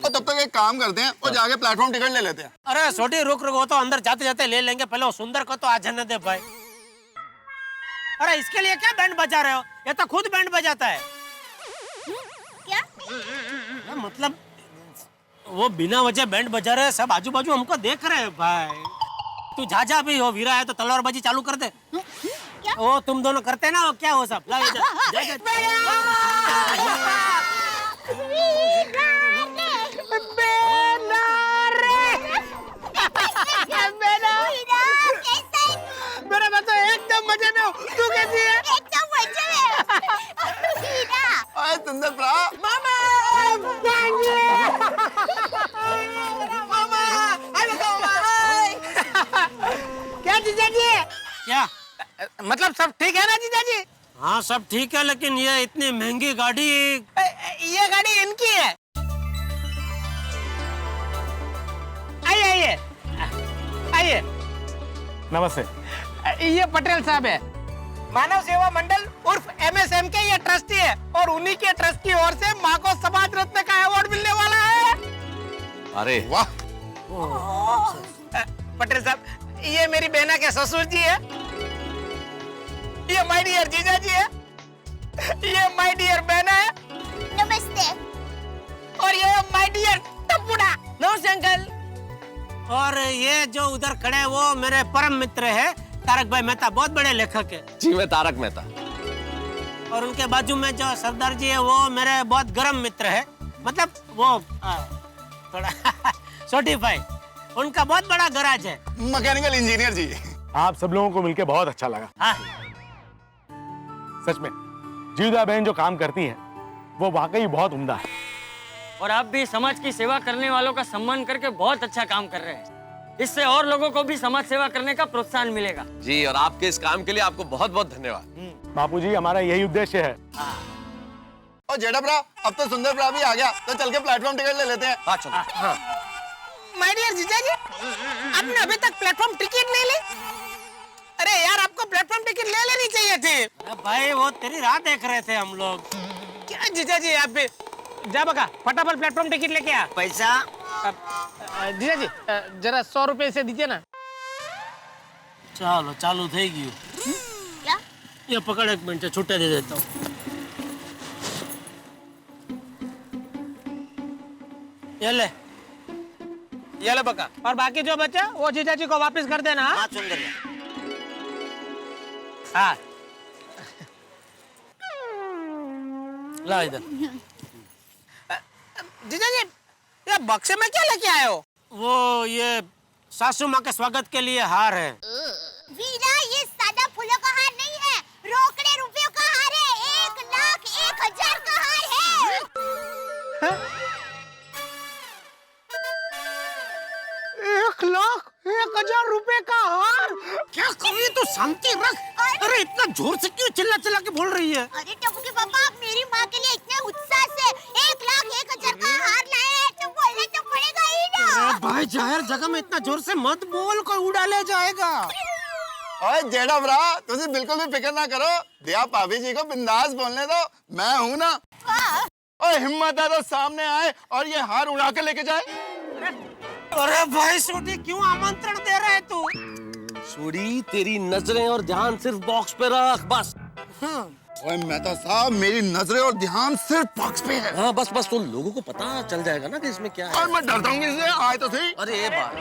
और तब तक एक काम करते हैं, और जाके प्लेटफॉर्म टिकट ले लेते हैं। अरे छोटी रुक, वो तो अंदर जाते जाते ले लेंगे, पहले वो सुंदर को तो आ जाने दे भाई। अरे इसके लिए क्या बैंड बजा रहे हो? ये तो खुद बैंड बजाता है। क्या? मतलब वो बिना वजह बैंड बजा रहे हैं, सब आजू बाजू हमको देख रहे हैं भाई। तू जा भी हो, वीरा है तो तलवारबाजी चालू कर दे। वो तुम दोनों करते ना, वो क्या हो सब? मेरा बात एकदम मजे में हो, तू कैसी है? एकदम मजे में। वीरा। ओए सुंदर भरा। मामा, क्या जीजा जी? क्या मतलब सब ठीक है ना जीजा जी? हाँ सब ठीक है, लेकिन ये इतनी महंगी गाड़ी। ये गाड़ी इनकी है। आइए आइए आइए। नमस्ते। ये पटेल साहब है, मानव सेवा मंडल उर्फ MSM के ये ट्रस्टी है, और उन्हीं के ट्रस्ट की ओर से माँ को समाज रत्न का अवार्ड मिलने वाला है। अरे वाह। पटेल साहब, ये मेरी बहना के ससुर जी है, ये माय डियर जीजा जी है, ये माय डियर बहना है, नमस्ते। और ये माय डियर टप्पूड़ा। नमस्ते अंकल। और ये जो उधर खड़े हैं वो मेरे परम मित्र है तारक भाई मेहता, बहुत बड़े लेखक है। जी मैं तारक मेहता। और उनके बाजू में जो सरदार जी है वो मेरे बहुत गर्म मित्र है, मतलब वो थोड़ा छोटीफाई। उनका बहुत बड़ा गैराज है। मैकेनिकल इंजीनियर जी। आप सब लोगों को मिलके बहुत अच्छा लगा। हाँ। सच में जीवदा बहन जो काम करती है वो वाकई बहुत उम्दा है। और आप भी समाज की सेवा करने वालों का सम्मान करके बहुत अच्छा काम कर रहे हैं। इससे और लोगों को भी समाज सेवा करने का प्रोत्साहन मिलेगा। जी, और आपके इस काम के लिए आपको बहुत बहुत धन्यवाद। बापूजी, हमारा यही उद्देश्य है। और जेठाभरा, अब तो सुंदरभरा भी आ गया, तो चल के प्लेटफॉर्म टिकट ले लेते हैं। हाँ चलो। हाँ। माय डियर जीजा जी, आपने अभी तक प्लेटफॉर्म टिकट नहीं ली? अरे यार, आपको प्लेटफॉर्म टिकट ले लेनी चाहिए थी। अरे भाई वो तेरी राह देख रहे थे हम लोग। क्या जीजा जी, आप भी जा बका, फटाफट प्लेटफॉर्म टिकट लेके आ। पैसा? जीजा जी जरा 100 रुपए से दीजिए ना। चलो चालू થઈ ગયું। क्या? ये पकड़, एक मिनट छुट्टे दे देता हूँ। ये ले बका, और बाकी जो बचा वो जीजा जी को वापस कर देना। हाँ सुंदर। हाँ ला इधर। जीजा जी, ये बक्से में क्या लेके आए हो? वो ये सासू माँ के स्वागत के लिए हार है। वीरा, ये सादा फूलों का हार नहीं है, रोकड़े रुपयों का हार है। 1,01,000 का हार है। 1,01,000 रुपए का हार? क्या कर रही है तू? शांति रख। अरे इतना जोर से क्यों चिल्ला चिल्ला के बोल रही है? अरे टप्पू के पापा, आप मेरी माँ के लिए इतने उत्साह से 1,01,000 का हार लाए हैं, तो बोलना तो पड़ेगा ही ना। अरे भाई, जाहिर जगह में इतना जोर से मत बोल, कोई उड़ा ले जाएगा। ओए जेठाभरा, तुम बिल्कुल भी फिक्र ना करो, दिया भाभी जी को बिंदास बोलने दो, मैं हूँ ना। और हिम्मत है तो सामने आए और ये हार उड़ा के लेके जाए। अरे भाई सोडी, क्यों आमंत्रण दे रहे तू? सोडी, तेरी नजरें और ध्यान सिर्फ बॉक्स पे रख, बस। ओए मेहता साहब, मेरी नजरें और ध्यान सिर्फ बॉक्स पे है। हाँ बस बस, तो लोगों को पता चल जाएगा ना कि इसमें क्या है। और मैं डरता हूँ इससे, आए तो सही। अरे बात।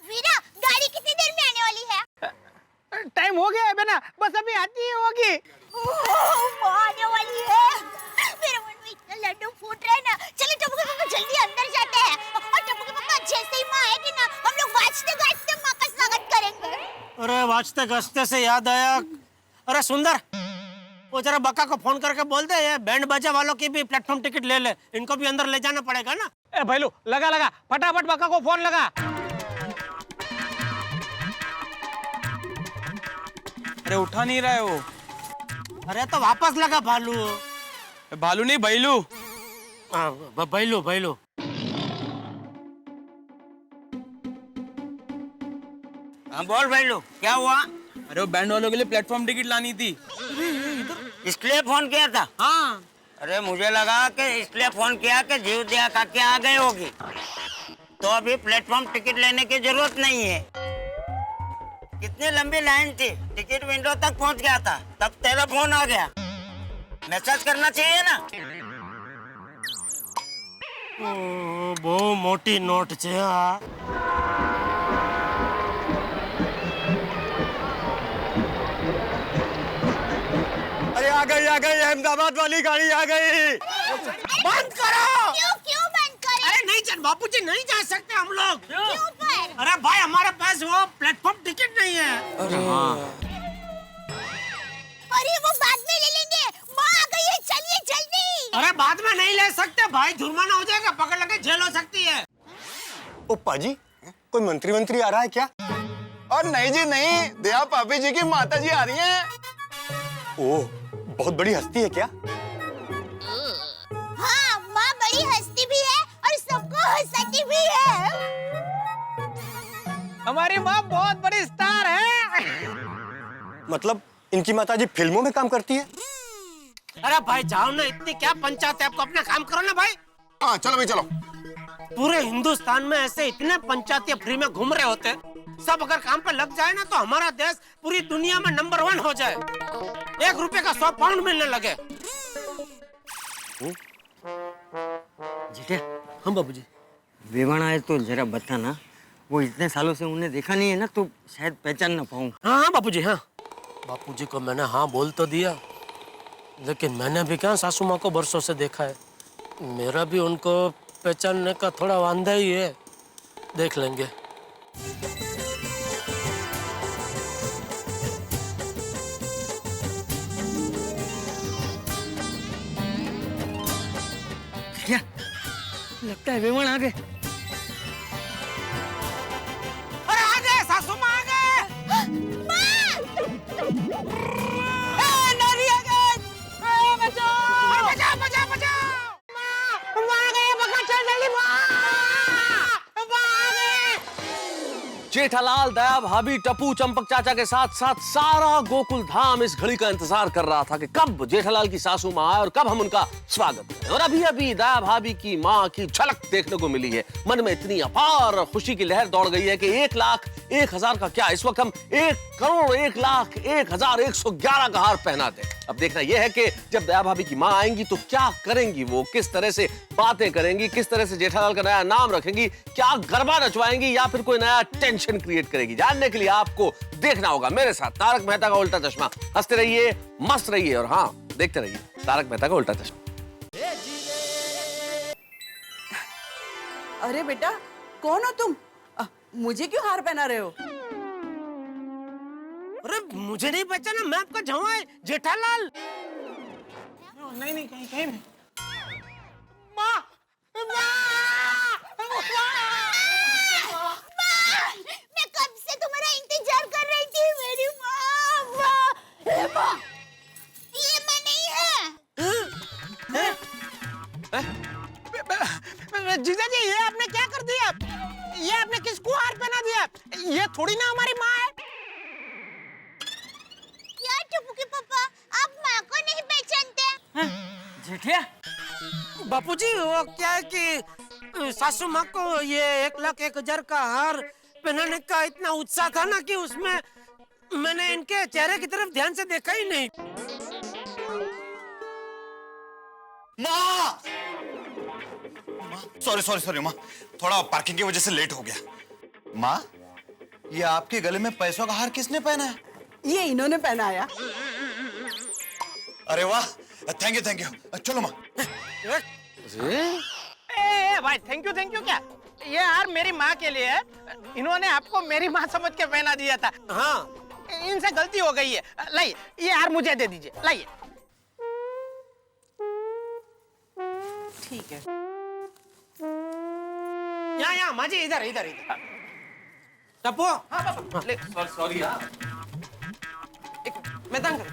वीरा, गाड़ी कितनी देर में आने वाली है? टाइम हो गया है बेना, बस अभी आती ही होगी। वो आने वाली है। मेरे मन में इतना लड्डू फूट रहा है ना। चलो टप्पू के पापा, जल्दी अंदर जाते हैं। और टप्पू के पापा, जैसे ही माँ आएगी ना, हम लोग वाजते गाजते माँ का स्वागत करेंगे। अरे वाजते गाजते से याद आया, अरे सुंदर, वो जरा बका को फोन करके बोल दे, ये बैंड बाजा वालों की भी प्लेटफॉर्म टिकट ले ले, इनको भी अंदर ले जाना पड़ेगा ना। ए भाईलू, लगा लगा, फटाफट बका को फोन लगा। अरे उठा नहीं रहा है वो। अरे तो वापस लगा भालू। भालू नहीं, बैलू। बैलू बैलू। हाँ बोल बैलू, क्या हुआ? अरे वो बैंड वालों के लिए प्लेटफॉर्म टिकट लानी थी। इसलिए फोन किया था? हाँ। अरे मुझे लगा कि इसलिए फोन किया कि जीव दया काके आ गए होगी, तो अभी प्लेटफॉर्म टिकट लेने की जरूरत नहीं है। कितनी लंबी लाइन थी, टिकट विंडो तक पहुंच गया था, तब तेरा फोन आ गया। मैसेज करना चाहिए ना। बहु मोटी नोट छे। अरे आ गई अहमदाबाद वाली गाड़ी आ गई। बंद करो। क्यों बंद करें? अरे नहीं चल बापूजी, नहीं जा सकते हम लोग। क्यों पर? अरे भाई, हमारे पास वो प्लेटफॉर्म टिकट नहीं है। अरे हाँ। अरे वो बाद में ले लेंगे, माँ आ गई है, चलिए जल्दी। अरे बाद में नहीं ले सकते भाई, जुर्माना हो जाएगा, पकड़ लगे जेल हो सकती है। ओ पाजी, कोई मंत्री आ रहा है क्या? और नहीं जी नहीं, दया भाभी जी की माता जी आ रही हैं। ओह, बहुत बड़ी हस्ती है क्या? हाँ, माँ बड़ी हस्ती भी है और सबको हंसाती भी है। हमारी माँ बहुत बड़ी स्टार है। मतलब इनकी माताजी फिल्मों में काम करती है? अरे भाई जाओ ना, इतनी क्या पंचायत है, आपको अपना काम करो ना भाई। हाँ चलो भाई चलो। पूरे हिंदुस्तान में ऐसे इतने पंचायत फ्री में घूम रहे होते, सब अगर काम पे लग जाए ना तो हमारा देश पूरी दुनिया में नंबर 1 हो जाए। 1 रुपए का 100 पाउंड मिलने लगे। जीते हम बाबूजी वेवाना है तो जरा बताना, वो इतने सालों से उन्हें देखा नहीं है ना, तो शायद पहचान ना पाऊँ। हाँ हाँ बापूजी, हाँ बापूजी को मैंने हाँ बोल तो दिया, लेकिन मैंने भी क्या सासू माँ को बरसों से देखा है। मेरा भी उनको पहचानने का थोड़ा वांधा ही है, देख लेंगे। क्या लगता है वेवाना आ गए। अरे आ गए, सासू माँ आ गए। नानी आ गए। बचाओ बचाओ बचाओ बचाओ। माँ आ गए, पकड़ चल जल्दी। माँ आ गए। जेठालाल, दया भाभी, टप्पू, चंपक चाचा के साथ साथ सारा गोकुल धाम इस घड़ी का इंतजार कर रहा था कि कब जेठालाल की सासू माँ आए और कब हम उनका स्वागत करें। और अभी अभी दया भाभी की माँ की झलक देखने को मिली है। मन में इतनी अपार खुशी की लहर दौड़ गई है कि 1,01,000 का क्या, इस वक्त हम 1,01,01,111 का हार पहना दें। अब देखना यह है कि जब दया भाभी की माँ आएंगी तो क्या करेंगी वो, किस तरह से बातें करेंगी, किस तरह से जेठालाल का नया नाम रखेंगी, क्या गरबा नचवाएंगी या फिर कोई नया टेंशन क्रिएट करेगी। जानने के लिए आपको देखना होगा मेरे साथ तारक मेहता का उल्टा चश्मा। हंसते रहिए, मस्त रहिए और हाँ देखते रहिए तारक मेहता का उल्टा चश्मा। अरे बेटा, कौन हो तुम? मुझे क्यों हार पहना रहे हो? अरे मुझे नहीं पहचाना, मैं आपका जवाई जेठालाल। नहीं नहीं, कहीं कहीं नहीं। माँ मैं कब से तुम्हारा इंतजार कर रही थी, मेरी माँ। ये माँ नहीं है। जीजा जी, ये आपने क्या कर दिया? ये आपने किसको हार पहना दिया? ये थोड़ी ना हमारी माँ है। क्या टप्पू के पापा, आप माँ को नहीं पहचानते? जेठिया बापूजी, वो क्या है कि सासू माँ को ये 1,01,000 का हार पहनाने का इतना उत्साह था ना कि उसमें मैंने इनके चेहरे की तरफ ध्यान से देखा ही नहीं। माँ, सॉरी माँ, थोड़ा पार्किंग की वजह से लेट हो गया। माँ, ये आपके गले में पैसों का हार किसने पहना है? ये इन्होंने पहनाया। अरे वाह, थैंक यू। चलो माँ। ए भाई, थैंक यू क्या? ये हार मेरी माँ के लिए है। इन्होंने आपको मेरी माँ समझ के पहना दिया था। हाँ, इनसे गलती हो गई है। लाइए, ये हार मुझे दे दीजिए। लाइए। ठीक है। यहाँ माँ जी, इधर। टप्पू, सॉरी यार, मैं तंग कर।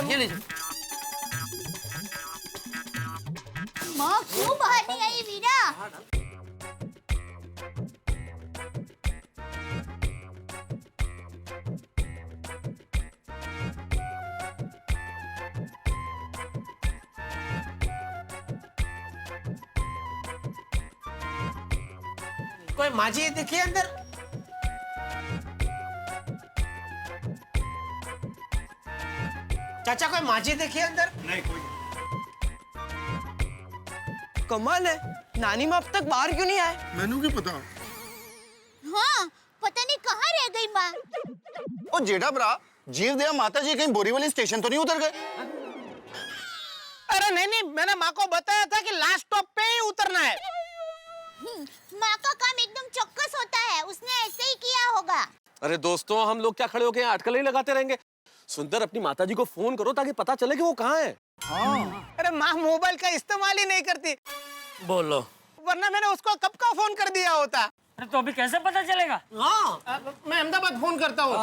ये लीजिए। माँ क्यों बाहर नहीं आई वीरा? कोई माँ जी देखिए अंदर। चाचा, कोई माँ जी देखिए अंदर। नहीं कोई। कमाल है, नानी माँ अब तक बाहर क्यों नहीं आए? मैनू क्या पता। हाँ, पता नहीं कहाँ रह गई माँ। ओ जेठा भरा, जीव दया माता जी कहीं बोरीवली स्टेशन तो नहीं उतर गए? अरे नहीं, मैंने माँ को बताया था कि लास्ट स्टॉप पे ही उतरना है। माँ का काम एकदम चौकस होता है, उसने ऐसे ही किया होगा। अरे दोस्तों, हम लोग क्या खड़े होके यहाँ अटकलें ही लगाते रहेंगे? सुंदर, अपनी माताजी को फोन करो ताकि पता चले कि वो कहाँ है। अरे माँ मोबाइल का इस्तेमाल ही नहीं करती, बोलो, वरना मैंने उसको कब का फोन कर दिया होता। अरे तो अभी कैसे पता चलेगा? हाँ, मैं अहमदाबाद फोन करता हूँ।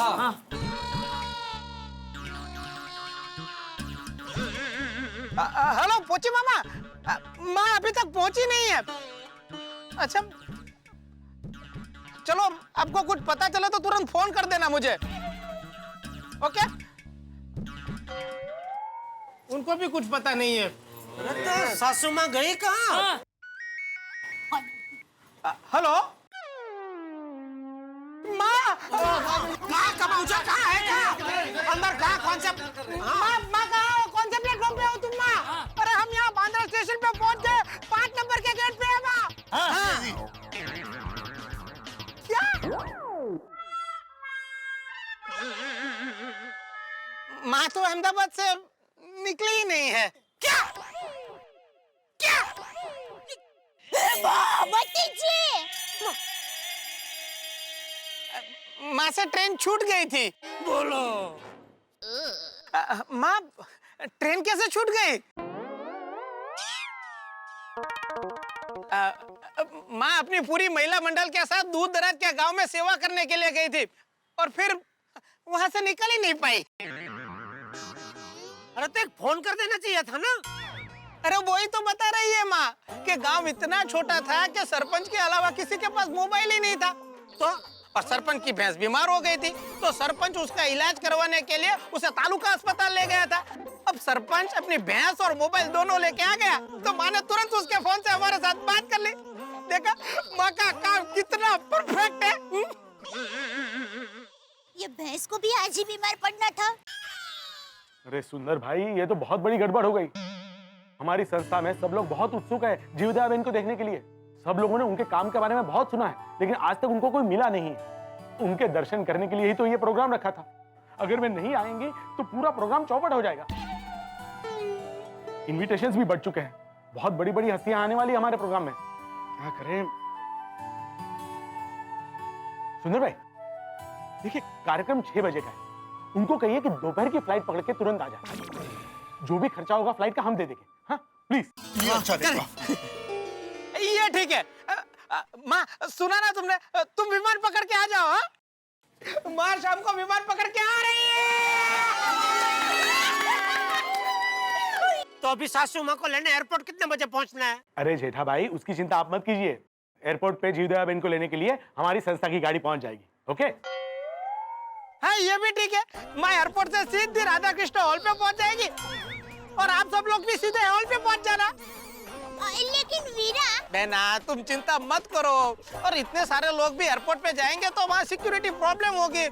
हेलो पोची मामा, माँ अभी तक पहुंची नहीं है। अच्छा चलो, आपको कुछ पता चले तो तुरंत फोन कर देना मुझे, ओके? उनको भी कुछ पता नहीं है। तो सासू माँ गई कहाँ? हेलो माँ, कहाँ है कहाँ? अंदर कहाँ? कौन से माँ कहाँ हो? कौन से प्लेटफॉर्म पे हो तुम माँ? अरे हम यहाँ बांद्रा स्टेशन पे पहुँच गए, 5 नंबर के गेट पे है माँ। क्या? माँ तो अहमदाबाद से निकली ही नहीं है। क्या? क्या? माँ से ट्रेन छूट गई थी। बोलो। माँ ट्रेन कैसे छूट गई? माँ अपनी पूरी महिला मंडल के साथ दूर दराज के गांव में सेवा करने के लिए गई थी और फिर वहां से निकल ही नहीं पाई। अरे तो एक फोन कर देना चाहिए था ना। अरे वही तो बता रही है माँ कि गांव इतना छोटा था कि सरपंच के अलावा किसी के पास मोबाइल ही नहीं था। तो और सरपंच की भैंस बीमार हो गई थी, तो सरपंच उसका इलाज करवाने के लिए उसे तालुका अस्पताल ले गया था। अब सरपंच अपनी भैंस और मोबाइल दोनों लेके आ गया, तो माँ ने तुरंत उसके फोन से हमारे साथ बात कर ली। देखा माँ का काम कितना परफेक्ट है। ये भैंस को भी आज ही बीमार पड़ना था। अरे सुंदर भाई, ये तो बहुत बड़ी गड़बड़ हो गई। हमारी संस्था में सब लोग बहुत उत्सुक है जीवदया बहन को देखने के लिए। सब लोगों ने उनके काम के बारे में बहुत सुना है, लेकिन आज तक उनको कोई मिला नहीं। उनके दर्शन करने के लिए ही तो ये प्रोग्राम रखा था। अगर वे नहीं आएंगे तो पूरा प्रोग्राम चौपट हो जाएगा। इनविटेशंस भी बढ़ चुके हैं, बहुत बड़ी बड़ी हस्तियां आने वाली हमारे प्रोग्राम में। क्या करें? सुंदर भाई देखिए, कार्यक्रम 6 बजे का है। उनको कहिए कि दोपहर की फ्लाइट पकड़ के तुरंत आ जाए। जो भी खर्चा होगा फ्लाइट का हम दे देंगे। हाँ प्लीज। ये ठीक है। माँ सुना ना तुमने? तुम विमान पकड़ के आ जाओ। हाँ माँ शाम को विमान पकड़ के आ रही है। तो अभी सासू माँ को लेने एयरपोर्ट कितने बजे पहुँचना है? अरे जेठा भाई, उसकी चिंता आप मत कीजिए। एयरपोर्ट पे जीवदया बहन को लेने के लिए हमारी संस्था की गाड़ी पहुंच जाएगी। ओके? हाँ ये भी ठीक है। माँ एयरपोर्ट से सीधे राधा कृष्ण हॉल पे पहुंच जाएगी और आप सब लोग भी सीधे हॉल पे पहुंच जाना। लेकिन वीरा, बहना तुम चिंता मत करो। और इतने सारे लोग भी एयरपोर्ट पे जाएंगे तो वहाँ सिक्योरिटी प्रॉब्लम होगी।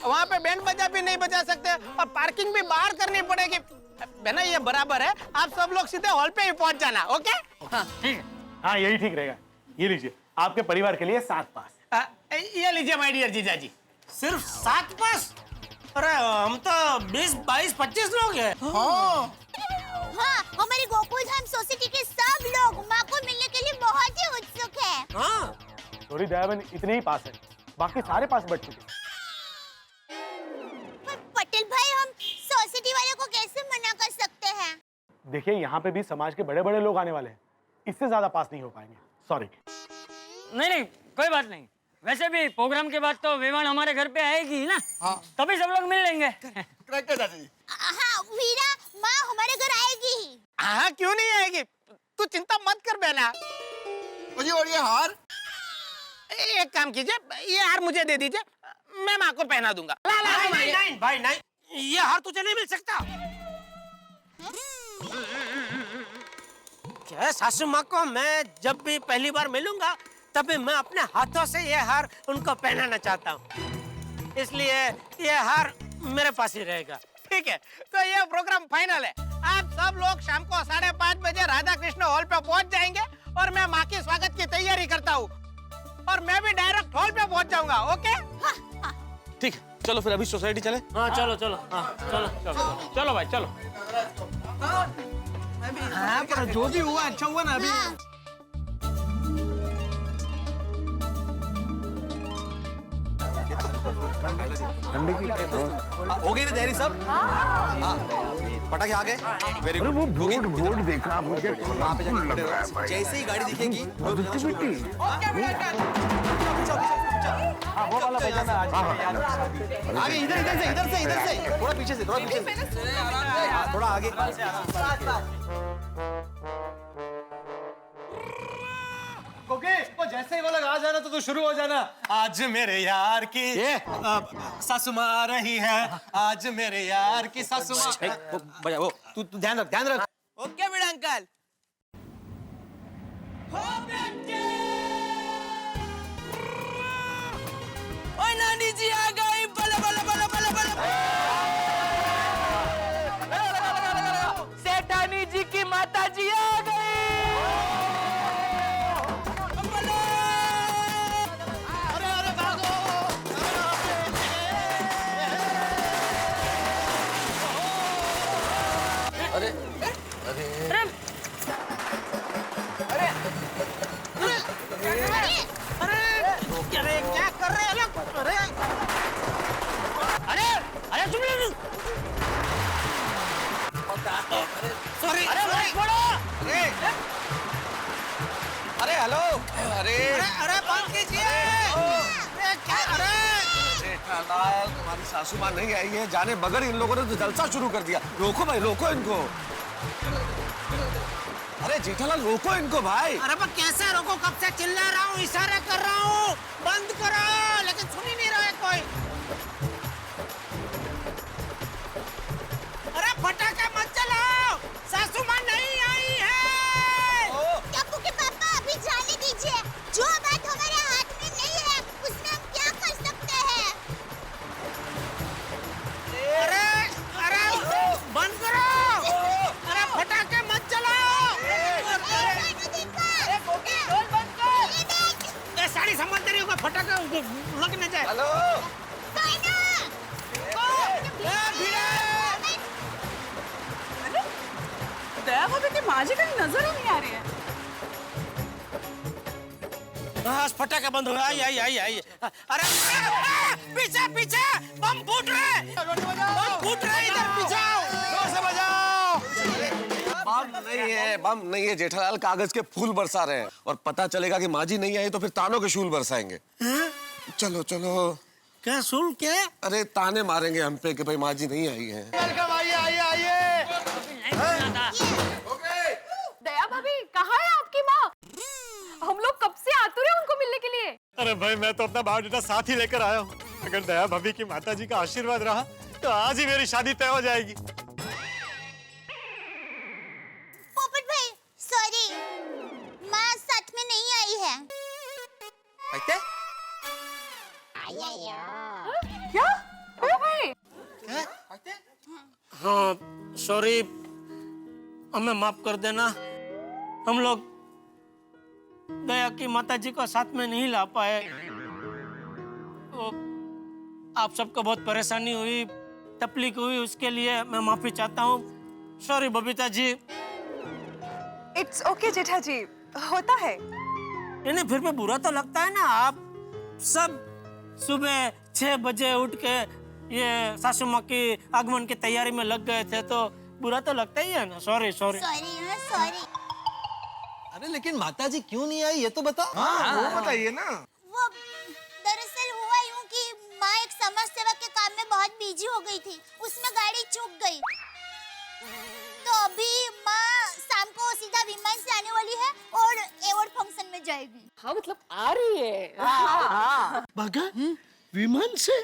वहाँ पे बैंड बजा भी नहीं बजा सकते और पार्किंग भी बाहर करनी पड़ेगी। बहना ये बराबर है, आप सब लोग सीधे हॉल पे ही पहुंच जाना। ओके? हाँ ठीक है। हाँ यही ठीक रहेगा। ये लीजिए आपके परिवार के लिए 7 पास। ये लीजिए माय डियर जीजा जी। सिर्फ 7 पास? अरे हम तो 20, 22, 25 लोग हैं। हाँ हमारी गोकुल धाम सोसाइटी के सब लोग माँ को मिलने के लिए बहुत ही उत्सुक है। हाँ सॉरी दया बहन, इतने ही पास है, बाकी सारे पास बढ़ चुके। पर पटेल भाई, हम सोसाइटी वाले को कैसे मना कर सकते हैं? देखिए यहाँ पे भी समाज के बड़े बड़े लोग आने वाले हैं, इससे ज्यादा पास नहीं हो पाएंगे। सॉरी। नहीं कोई बात नहीं। वैसे भी प्रोग्राम के बाद तो विमान हमारे घर पे आएगी ही ना। हाँ। तभी सब लोग मिल लेंगे। हाँ वीरा, माँ हमारे घर आएगी ही। हाँ क्यों नहीं आएगी? तू चिंता मत कर बहना। और ये हार? एक काम कीजिए, ये हार मुझे दे दीजिए, मैं माँ को पहना दूंगा। नहीं भाई नहीं, ये हार तुझे नहीं मिल सकता। क्या सासू माँ को मैं जब भी पहली बार मिलूंगा तभी मैं अपने हाथों से ये हार उनको पहनाना चाहता हूँ, इसलिए ये हार मेरे पास ही रहेगा। ठीक है, तो ये प्रोग्राम फाइनल है। आप सब लोग शाम को 5:30 बजे राधा कृष्ण हॉल पे पहुंच जाएंगे और मैं माँ के स्वागत की तैयारी करता हूँ और मैं भी डायरेक्ट हॉल पे पहुंच जाऊंगा। ओके? ठीक है, चलो फिर अभी सोसाइटी चले। हाँ चलो चलो। हाँ चलो चलो भाई चलो। हाँ पर जो भी हुआ अच्छा हुआ ना। अभी ठंडी की हो गई ना तैयारी सब? हाँ पटाखे आ गए। Very good. वो बोर्ड देखा मुझे वहाँ पे जाके खड़े रहो। जैसे ही गाड़ी दिखेगी वो वाला बजाना आगे इधर से थोड़ा पीछे से थोड़ा आगे। ओके वो जैसे ही वो लोग आ जाना तो शुरू हो जाना। आज मेरे यार की सासू माँ आ रही है, आज मेरे यार की सासू माँ। बजा वो तू ध्यान रख। ओके बड़ा अंकल। ओए नानी जी आ गई। बला बला बला बला बला। सेठानी जी की माता जी आ गई। अरे क्या कर रहे हैं लोग? अरे सुन ले। सॉरी अरे हेलो। अरे बंद कीजिए। जेठालाल तुम्हारी सासू माँ नहीं आई है जाने बगैर इन लोगों ने तो जलसा शुरू कर दिया। रोको भाई रोको इनको। अरे जेठालाल रोको इनको भाई। अरे पर कैसे रोको? कब से चिल्ला रहा हूँ, इशारे कर रहा हूँ, बंद करो, लेकिन सुन ही नहीं रहा है कोई। अरे पटाखे मत चलाओ, सासू माँ नहीं आई है। टप्पू के पापा अभी जाने दीजिए। जो बात हमारे हाथ में नहीं है उसमें हम क्या कर सकते हैं? अरे बंद करो। अरे पटाखे मत चलाओ। साड़ी संभालते रहिए, फटाका लग न जाए। हेलो दया भाभी की माँ जी कहीं नजर ही नहीं आ रही है। बस फटाका बंद हो गया। आई। अरे पीछे बम फूट रहे, इधर पीछे जोर से बजाओ। बम नहीं है जेठालाल, कागज के फूल बरसा रहे हैं और पता चलेगा कि माँ जी नहीं आई तो फिर तानों के शूल बरसाएंगे। चलो क्या शूल क्या? अरे ताने मारेंगे हम पे कि भाई माँ जी नहीं आई है। आइए। दया भाभी कहाँ है आपकी माँ? हम लोग कब से आतुर हैं उनको मिलने के लिए। अरे भाई मैं तो अपना बायोडाटा साथ ही लेकर आया हूँ। अगर दया भाभी की माता जी का आशीर्वाद रहा तो आज ही मेरी शादी तय हो जाएगी। पोपट भाई सॉरी, माँ साथ में नहीं आई है। क्या? भाई हाँ सॉरी, हमें माफ कर देना। हम लोग दया की माता जी को साथ में नहीं ला पाए। तो आप सबको बहुत परेशानी हुई, तकलीफ हुई, उसके लिए मैं माफी चाहता हूँ। Sorry Babita ji. It's okay Jetha ji, होता है। नहीं फिर भी बुरा तो लगता है ना। आप सब सुबह 6 बजे उठ के ये सासू माँ की आगमन की तैयारी में लग गए थे, तो बुरा तो लगता ही है ना। सॉरी। सॉरी। अरे लेकिन माता जी क्यों नहीं आई ये तो बता। वो बताइए ना। वो दरअसल हुआ यूं कि माँ एक समाज सेवा के काम में बहुत बिजी हो गई थी, उसमें गाड़ी चूक गई। तो अभी माँ शाम को सीधा विमान से आने वाली है और अवार्ड फंक्शन में जाएगी। हाँ मतलब आ रही है। बागा विमान से?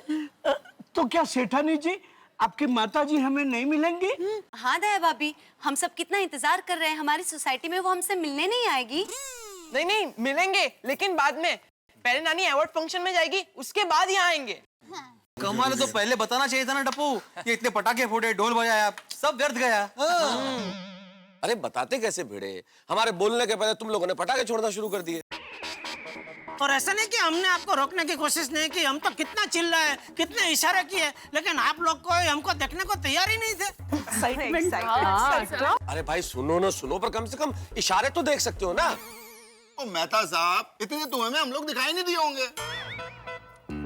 तो क्या सेठानी जी आपकी माता जी हमें नहीं मिलेंगी? हाँ दया भाभी, हम सब कितना इंतजार कर रहे हैं। हमारी सोसाइटी में वो हमसे मिलने नहीं आएगी। नहीं मिलेंगे, लेकिन बाद में। पहले नानी अवार्ड फंक्शन में जाएगी, उसके बाद यहाँ आएंगे। कमाल तो पहले बताना चाहिए था ना टप्पू। ये इतने पटाखे फोड़े, ढोल बजाया, सब व्यर्थ गया। अरे बताते कैसे भिड़े, हमारे बोलने के पहले तुम लोगों ने पटाखे छोड़ना शुरू कर दिए। और ऐसा नहीं कि हमने आपको रोकने की कोशिश नहीं की, हम तो कितना चिल्लाए, कितने इशारे किए, लेकिन आप लोग को हमको देखने को तैयार ही नहीं थे। अरे भाई सुनो ना, सुनो पर कम से कम इशारे तो देख सकते हो ना। मेहता साहब, इतने धुएं में हम लोग दिखाई नहीं दिए होंगे।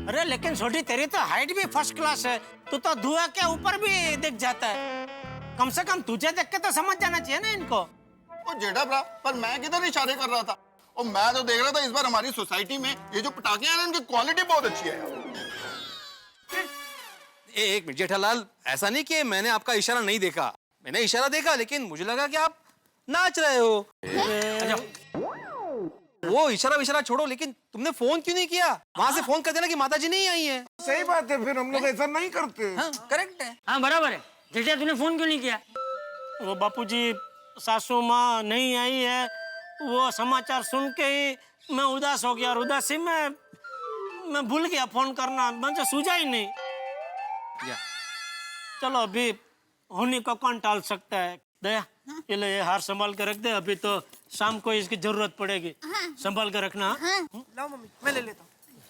अरे लेकिन छोटी तेरी तो हाइट भी फर्स्ट क्लास है, तू तो धुआं के ऊपर भी दिख जाता है। कम से कम तुझे देख के तो समझ जाना चाहिए ना इनको। ओ जेठा भरा, पर मैं किधर इशारे कर रहा था? और मैं तो देख रहा था इस बार हमारी सोसाइटी में ये जो पटाखे आ रहे हैं इनकी क्वालिटी बहुत अच्छी है यार। एक मिनट जेठालाल, ऐसा नहीं कि मैंने आपका इशारा नहीं देखा, मैंने इशारा देखा, लेकिन मुझे लगा कि आप नाच रहे हो। वो इशारा छोड़ो, लेकिन तुमने फोन क्यों नहीं किया? वहां से फोन कर देना कि माताजी नहीं आई है। सही बात है, फिर हम लोग ऐसा नहीं करते। हाँ, करेक्ट है। हाँ बराबर है। जेठा तूने फोन क्यों नहीं किया? वो बापूजी सासू माँ नहीं आई है, वो समाचार सुन के ही मैं उदास हो गया, और उदासी में मैं भूल गया फोन करना, मुझे सूझा ही नहीं। चलो अभी होने को कौन टाल सकता है। दया ये ले, ये हार संभाल के रख दे, अभी तो शाम को इसकी जरूरत पड़ेगी। संभाल के रखना। लाओ मम्मी, मैं ले लेता हूँ।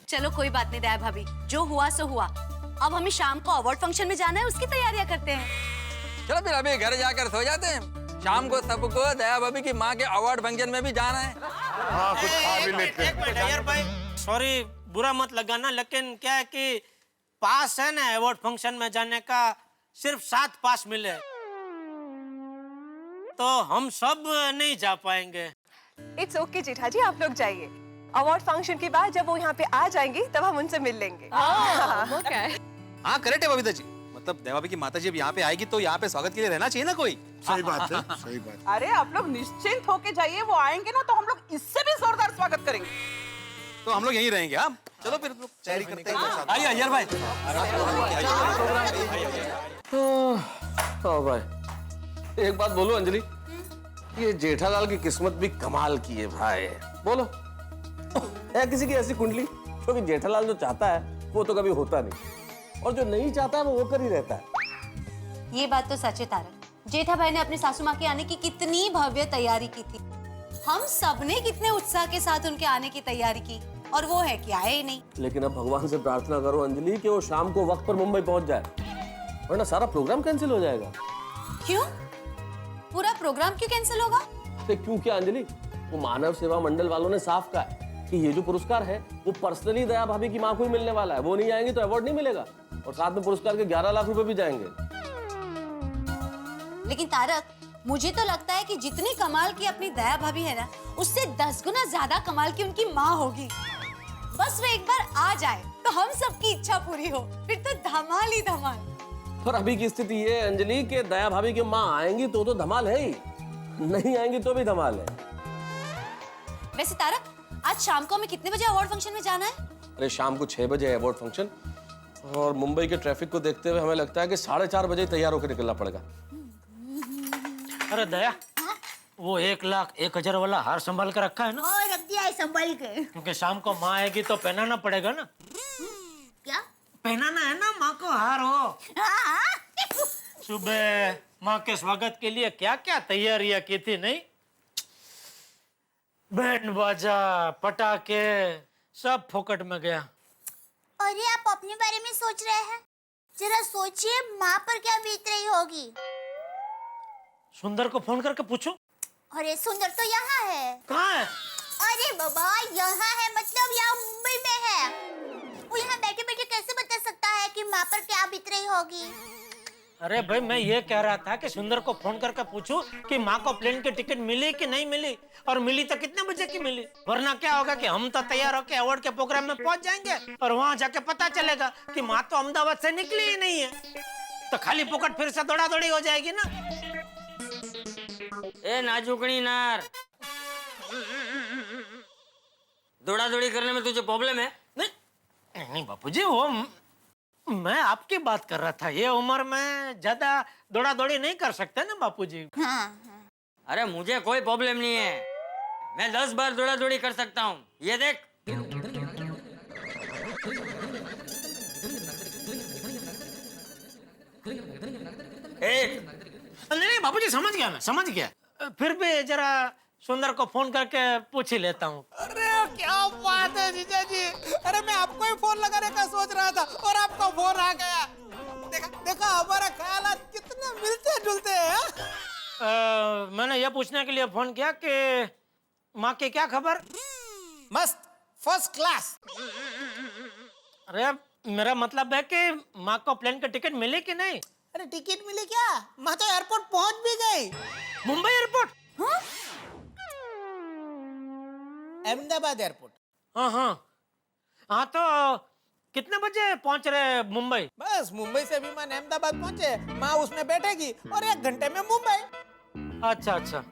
चलो कोई बात नहीं दया भाभी, जो हुआ सो हुआ। अब हमें शाम को अवार्ड फंक्शन में जाना है, उसकी तैयारियां करते हैं। चलो फिर अभी घर जाकर सो जाते हैं। शाम को सबको दया भाभी की माँ के अवार्ड फंक्शन में भी जाना है। हाँ, कुछ खा भी लेते हैं। एक मिनट यार भाई, सॉरी बुरा मत लगाना, लेकिन क्या है कि पास है ना अवार्ड फंक्शन में जाने का, सिर्फ 7 पास मिले तो हम सब नहीं जा पाएंगे। इट्स ओके जेठा जी, आप लोग जाइए। अवार्ड फंक्शन के बाद जब वो यहाँ पे आ जाएंगी तब हम उनसे मिल लेंगे। हाँ करेक्ट है बबीता जी, मतलब दया भाभी की माताजी अब यहाँ पे आएगी तो यहाँ पे स्वागत के लिए रहना चाहिए ना कोई। सही बात है, सही बात। अरे आप लोग निश्चिंत होके जाइए, वो आएंगे ना तो हम लोग इससे भी जोरदार स्वागत करेंगे। तो हम लोग यहीं रहेंगे। हाँ चलो फिर तैयारी करते हैं। आइए अय्यर भाई। हाँ भाई, एक बात बोलो अंजलि, ये जेठालाल की किस्मत भी कमाल की है भाई। बोलो, है किसी की ऐसी कुंडली? क्योंकि जेठालाल जो चाहता है वो तो कभी होता नहीं, और जो नहीं चाहता है वो कर ही रहता है। ये बात तो सच है तारक। जेठा भाई ने अपनी सासू माँ के आने की कितनी भव्य तैयारी की थी, हम सबने कितने उत्साह के साथ उनके आने की तैयारी की, और वो है कि आए ही नहीं। लेकिन अब भगवान से प्रार्थना करो अंजलि कि वो शाम को वक्त पर मुंबई पहुंच जाए, वरना सारा प्रोग्राम कैंसिल हो जाएगा। क्यों? पूरा प्रोग्राम क्यों कैंसिल होगा? अरे क्यों क्या अंजलि, वो मानव सेवा मंडल वालों ने साफ कहा है कि ये जो पुरस्कार है वो पर्सनली दया भाभी की माँ को ही मिलने वाला है। वो नहीं आएंगे तो अवार्ड नहीं मिलेगा, और साथ में पुरस्कार के 11 लाख रुपए भी जाएंगे। लेकिन तारक, मुझे तो लगता है कि जितनी कमाल की अपनी दया भाभी है ना, उससे 10 गुना ज्यादा कमाल की उनकी माँ होगी। बस वो एक बार आ जाए तो हम सबकी इच्छा पूरी हो, फिर तो धमाल ही धमाल। पर अभी की स्थिति ये है अंजलि कि दया भाभी की माँ आएंगी तो धमाल है ही, नहीं आएंगी तो भी धमाल है। वैसे तारक, आज शाम को हमें कितने बजे अवार्ड फंक्शन में जाना है? अरे शाम को 6 बजे है अवार्ड फंक्शन, और मुंबई के ट्रैफिक को देखते हुए हमें लगता है कि 4:30 बजे तैयार होकर निकलना पड़ेगा। अरे दया, वो 1,01,000 वाला हार संभाल कर रखा है ना? और रख दिया है संभाल के। क्योंकि शाम को माँ आएगी तो पहनाना पड़ेगा ना। क्या पहनाना है ना माँ को हार हो। सुबह माँ के स्वागत के लिए क्या क्या तैयारियां की थी नहीं? बैंड बाजा, पटाखे, सब फोकट में गया। अरे आप अपने बारे में सोच रहे हैं? जरा सोचिए माँ पर क्या बीत रही होगी। सुंदर को फोन करके पूछो। अरे सुंदर तो यहाँ है। कहाँ है? अरे बाबा, यहाँ है मतलब यहाँ मुंबई में है। वो यहाँ बैठे बैठे कैसे बता सकता है कि माँ पर क्या बीत रही होगी? अरे भाई, मैं ये कह रहा था कि सुंदर को फोन करके पूछूं कि माँ को प्लेन की टिकट मिली कि नहीं मिली, और मिली तो कितने बजे की मिली। वरना क्या होगा कि हम तो तैयार होकर अवार्ड के प्रोग्राम में पहुंच जाएंगे, और वहां जाके पता चलेगा कि माँ तो अहमदाबाद से निकली ही नहीं है, तो खाली पुकट फिर से दौड़ा दौड़ी हो जाएगी ना। ए नाजुकड़ी नार, दौड़ा दौड़ी करने में तुझे प्रॉब्लम है? नहीं बापूजी, वो मैं आपकी बात कर रहा था। ये उम्र में ज्यादा दौड़ा दौड़ी नहीं कर सकते ना बापूजी। हाँ। अरे मुझे कोई प्रॉब्लम नहीं है, मैं 10 बार दौड़ा दौड़ी कर सकता हूँ। ये देख। नहीं बापूजी, समझ गया, मैं समझ गया। फिर भी जरा सुंदर को फोन करके पूछ ही लेता हूँ। अरे क्या बात है जीजा जी, अरे मैं आपको ही फोन लगाने का सोच रहा था और आपका फोन आ गया। देखा हमारा ख्याल कितने मिलते जुलते हैं। मैंने ये पूछने के लिए फोन किया कि माँ की क्या खबर? मस्त, फर्स्ट क्लास। अरे मेरा मतलब है कि माँ को प्लेन का टिकट मिले कि नहीं? अरे टिकट मिली क्या? माँ तो एयरपोर्ट पहुंच भी गई। मुंबई एयरपोर्ट? अहमदाबाद एयरपोर्ट। हाँ तो कितने बजे पहुंच रहे मुंबई? बस मुंबई से विमान अहमदाबाद पहुंचे, माँ उसमें बैठेगी और 1 घंटे में मुंबई। अच्छा अच्छा।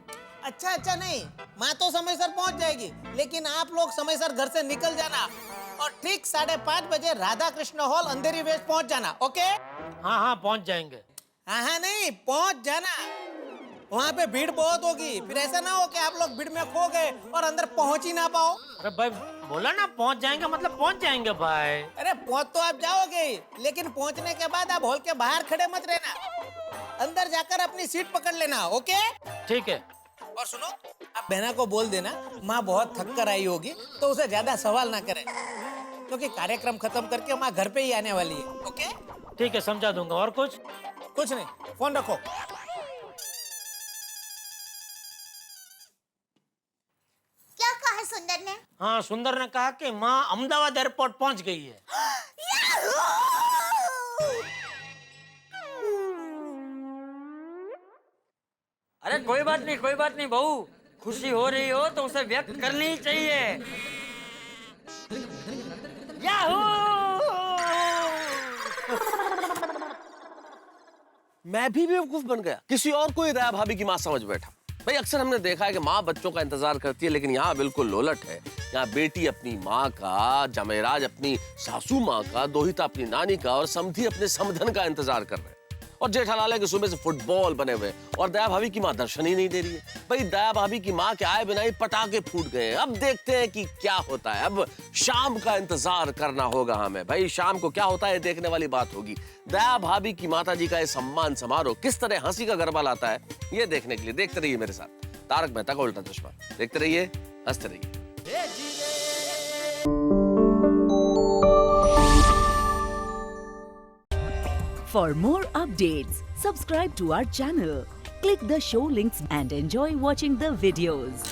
अच्छा नहीं, माँ तो समय सर पहुंच जाएगी, लेकिन आप लोग समय सर घर से निकल जाना और ठीक 5:30 बजे राधा कृष्ण हॉल अंधेरी वेस्ट पहुंच जाना। ओके? हाँ पहुंच जाएंगे। हाँ नहीं, पहुंच जाना। वहाँ पे भीड़ बहुत होगी, फिर ऐसा ना हो कि आप लोग भीड़ में खो गए और अंदर पहुंच ही ना पाओ। अरे भाई बोला ना पहुंच जाएंगे, मतलब पहुंच जाएंगे भाई। अरे पहुंच तो आप जाओगे, लेकिन पहुंचने के बाद आप हॉल के बाहर खड़े मत रहना, अंदर जाकर अपनी सीट पकड़ लेना। ओके? ठीक है। और सुनो, आप बहना को बोल देना माँ बहुत थक कर आई होगी तो उसे ज्यादा सवाल ना करे, क्योंकि कार्यक्रम खत्म करके माँ घर पे ही आने वाली है। ओके? ठीक है, समझा दूंगा। और कुछ नहीं, फोन रखो। क्या कहा सुंदर ने? हाँ, सुंदर ने कहा कि माँ अहमदाबाद एयरपोर्ट पहुंच गई है। अरे कोई बात नहीं बहू, खुशी हो रही हो तो उसे व्यक्त करनी ही चाहिए। याहू! मैं भी बेवकूफ बन गया, किसी और को ही दया भाभी की माँ समझ बैठा। भाई अक्सर हमने देखा है कि माँ बच्चों का इंतजार करती है, लेकिन यहाँ बिल्कुल उलट है। यहाँ बेटी अपनी माँ का, जमेराज अपनी सासू माँ का, दोहिता अपनी नानी का और समधी अपने समधन का इंतजार कर रहे हैं। और जेठालाल के सुबह से फुटबॉल बने हुए, और दया भाभी की माँ दर्शन ही नहीं दे रही है। भाई दया भाभी की माँ के आए बिना ही पटाखे फूट गए। अब देखते हैं कि क्या होता है। अब शाम का इंतजार करना होगा हमें। भाई शाम को क्या होता है देखने वाली बात होगी। दया भाभी की माता जी का ये सम्मान समारोह किस तरह हंसी का गरबा लाता है, ये देखने के लिए देखते रहिए मेरे साथ तारक मेहता का उल्टा चश्मा। देखते रहिए, हंसते रहिए। For more updates, subscribe to our channel, click the show links and enjoy watching the videos.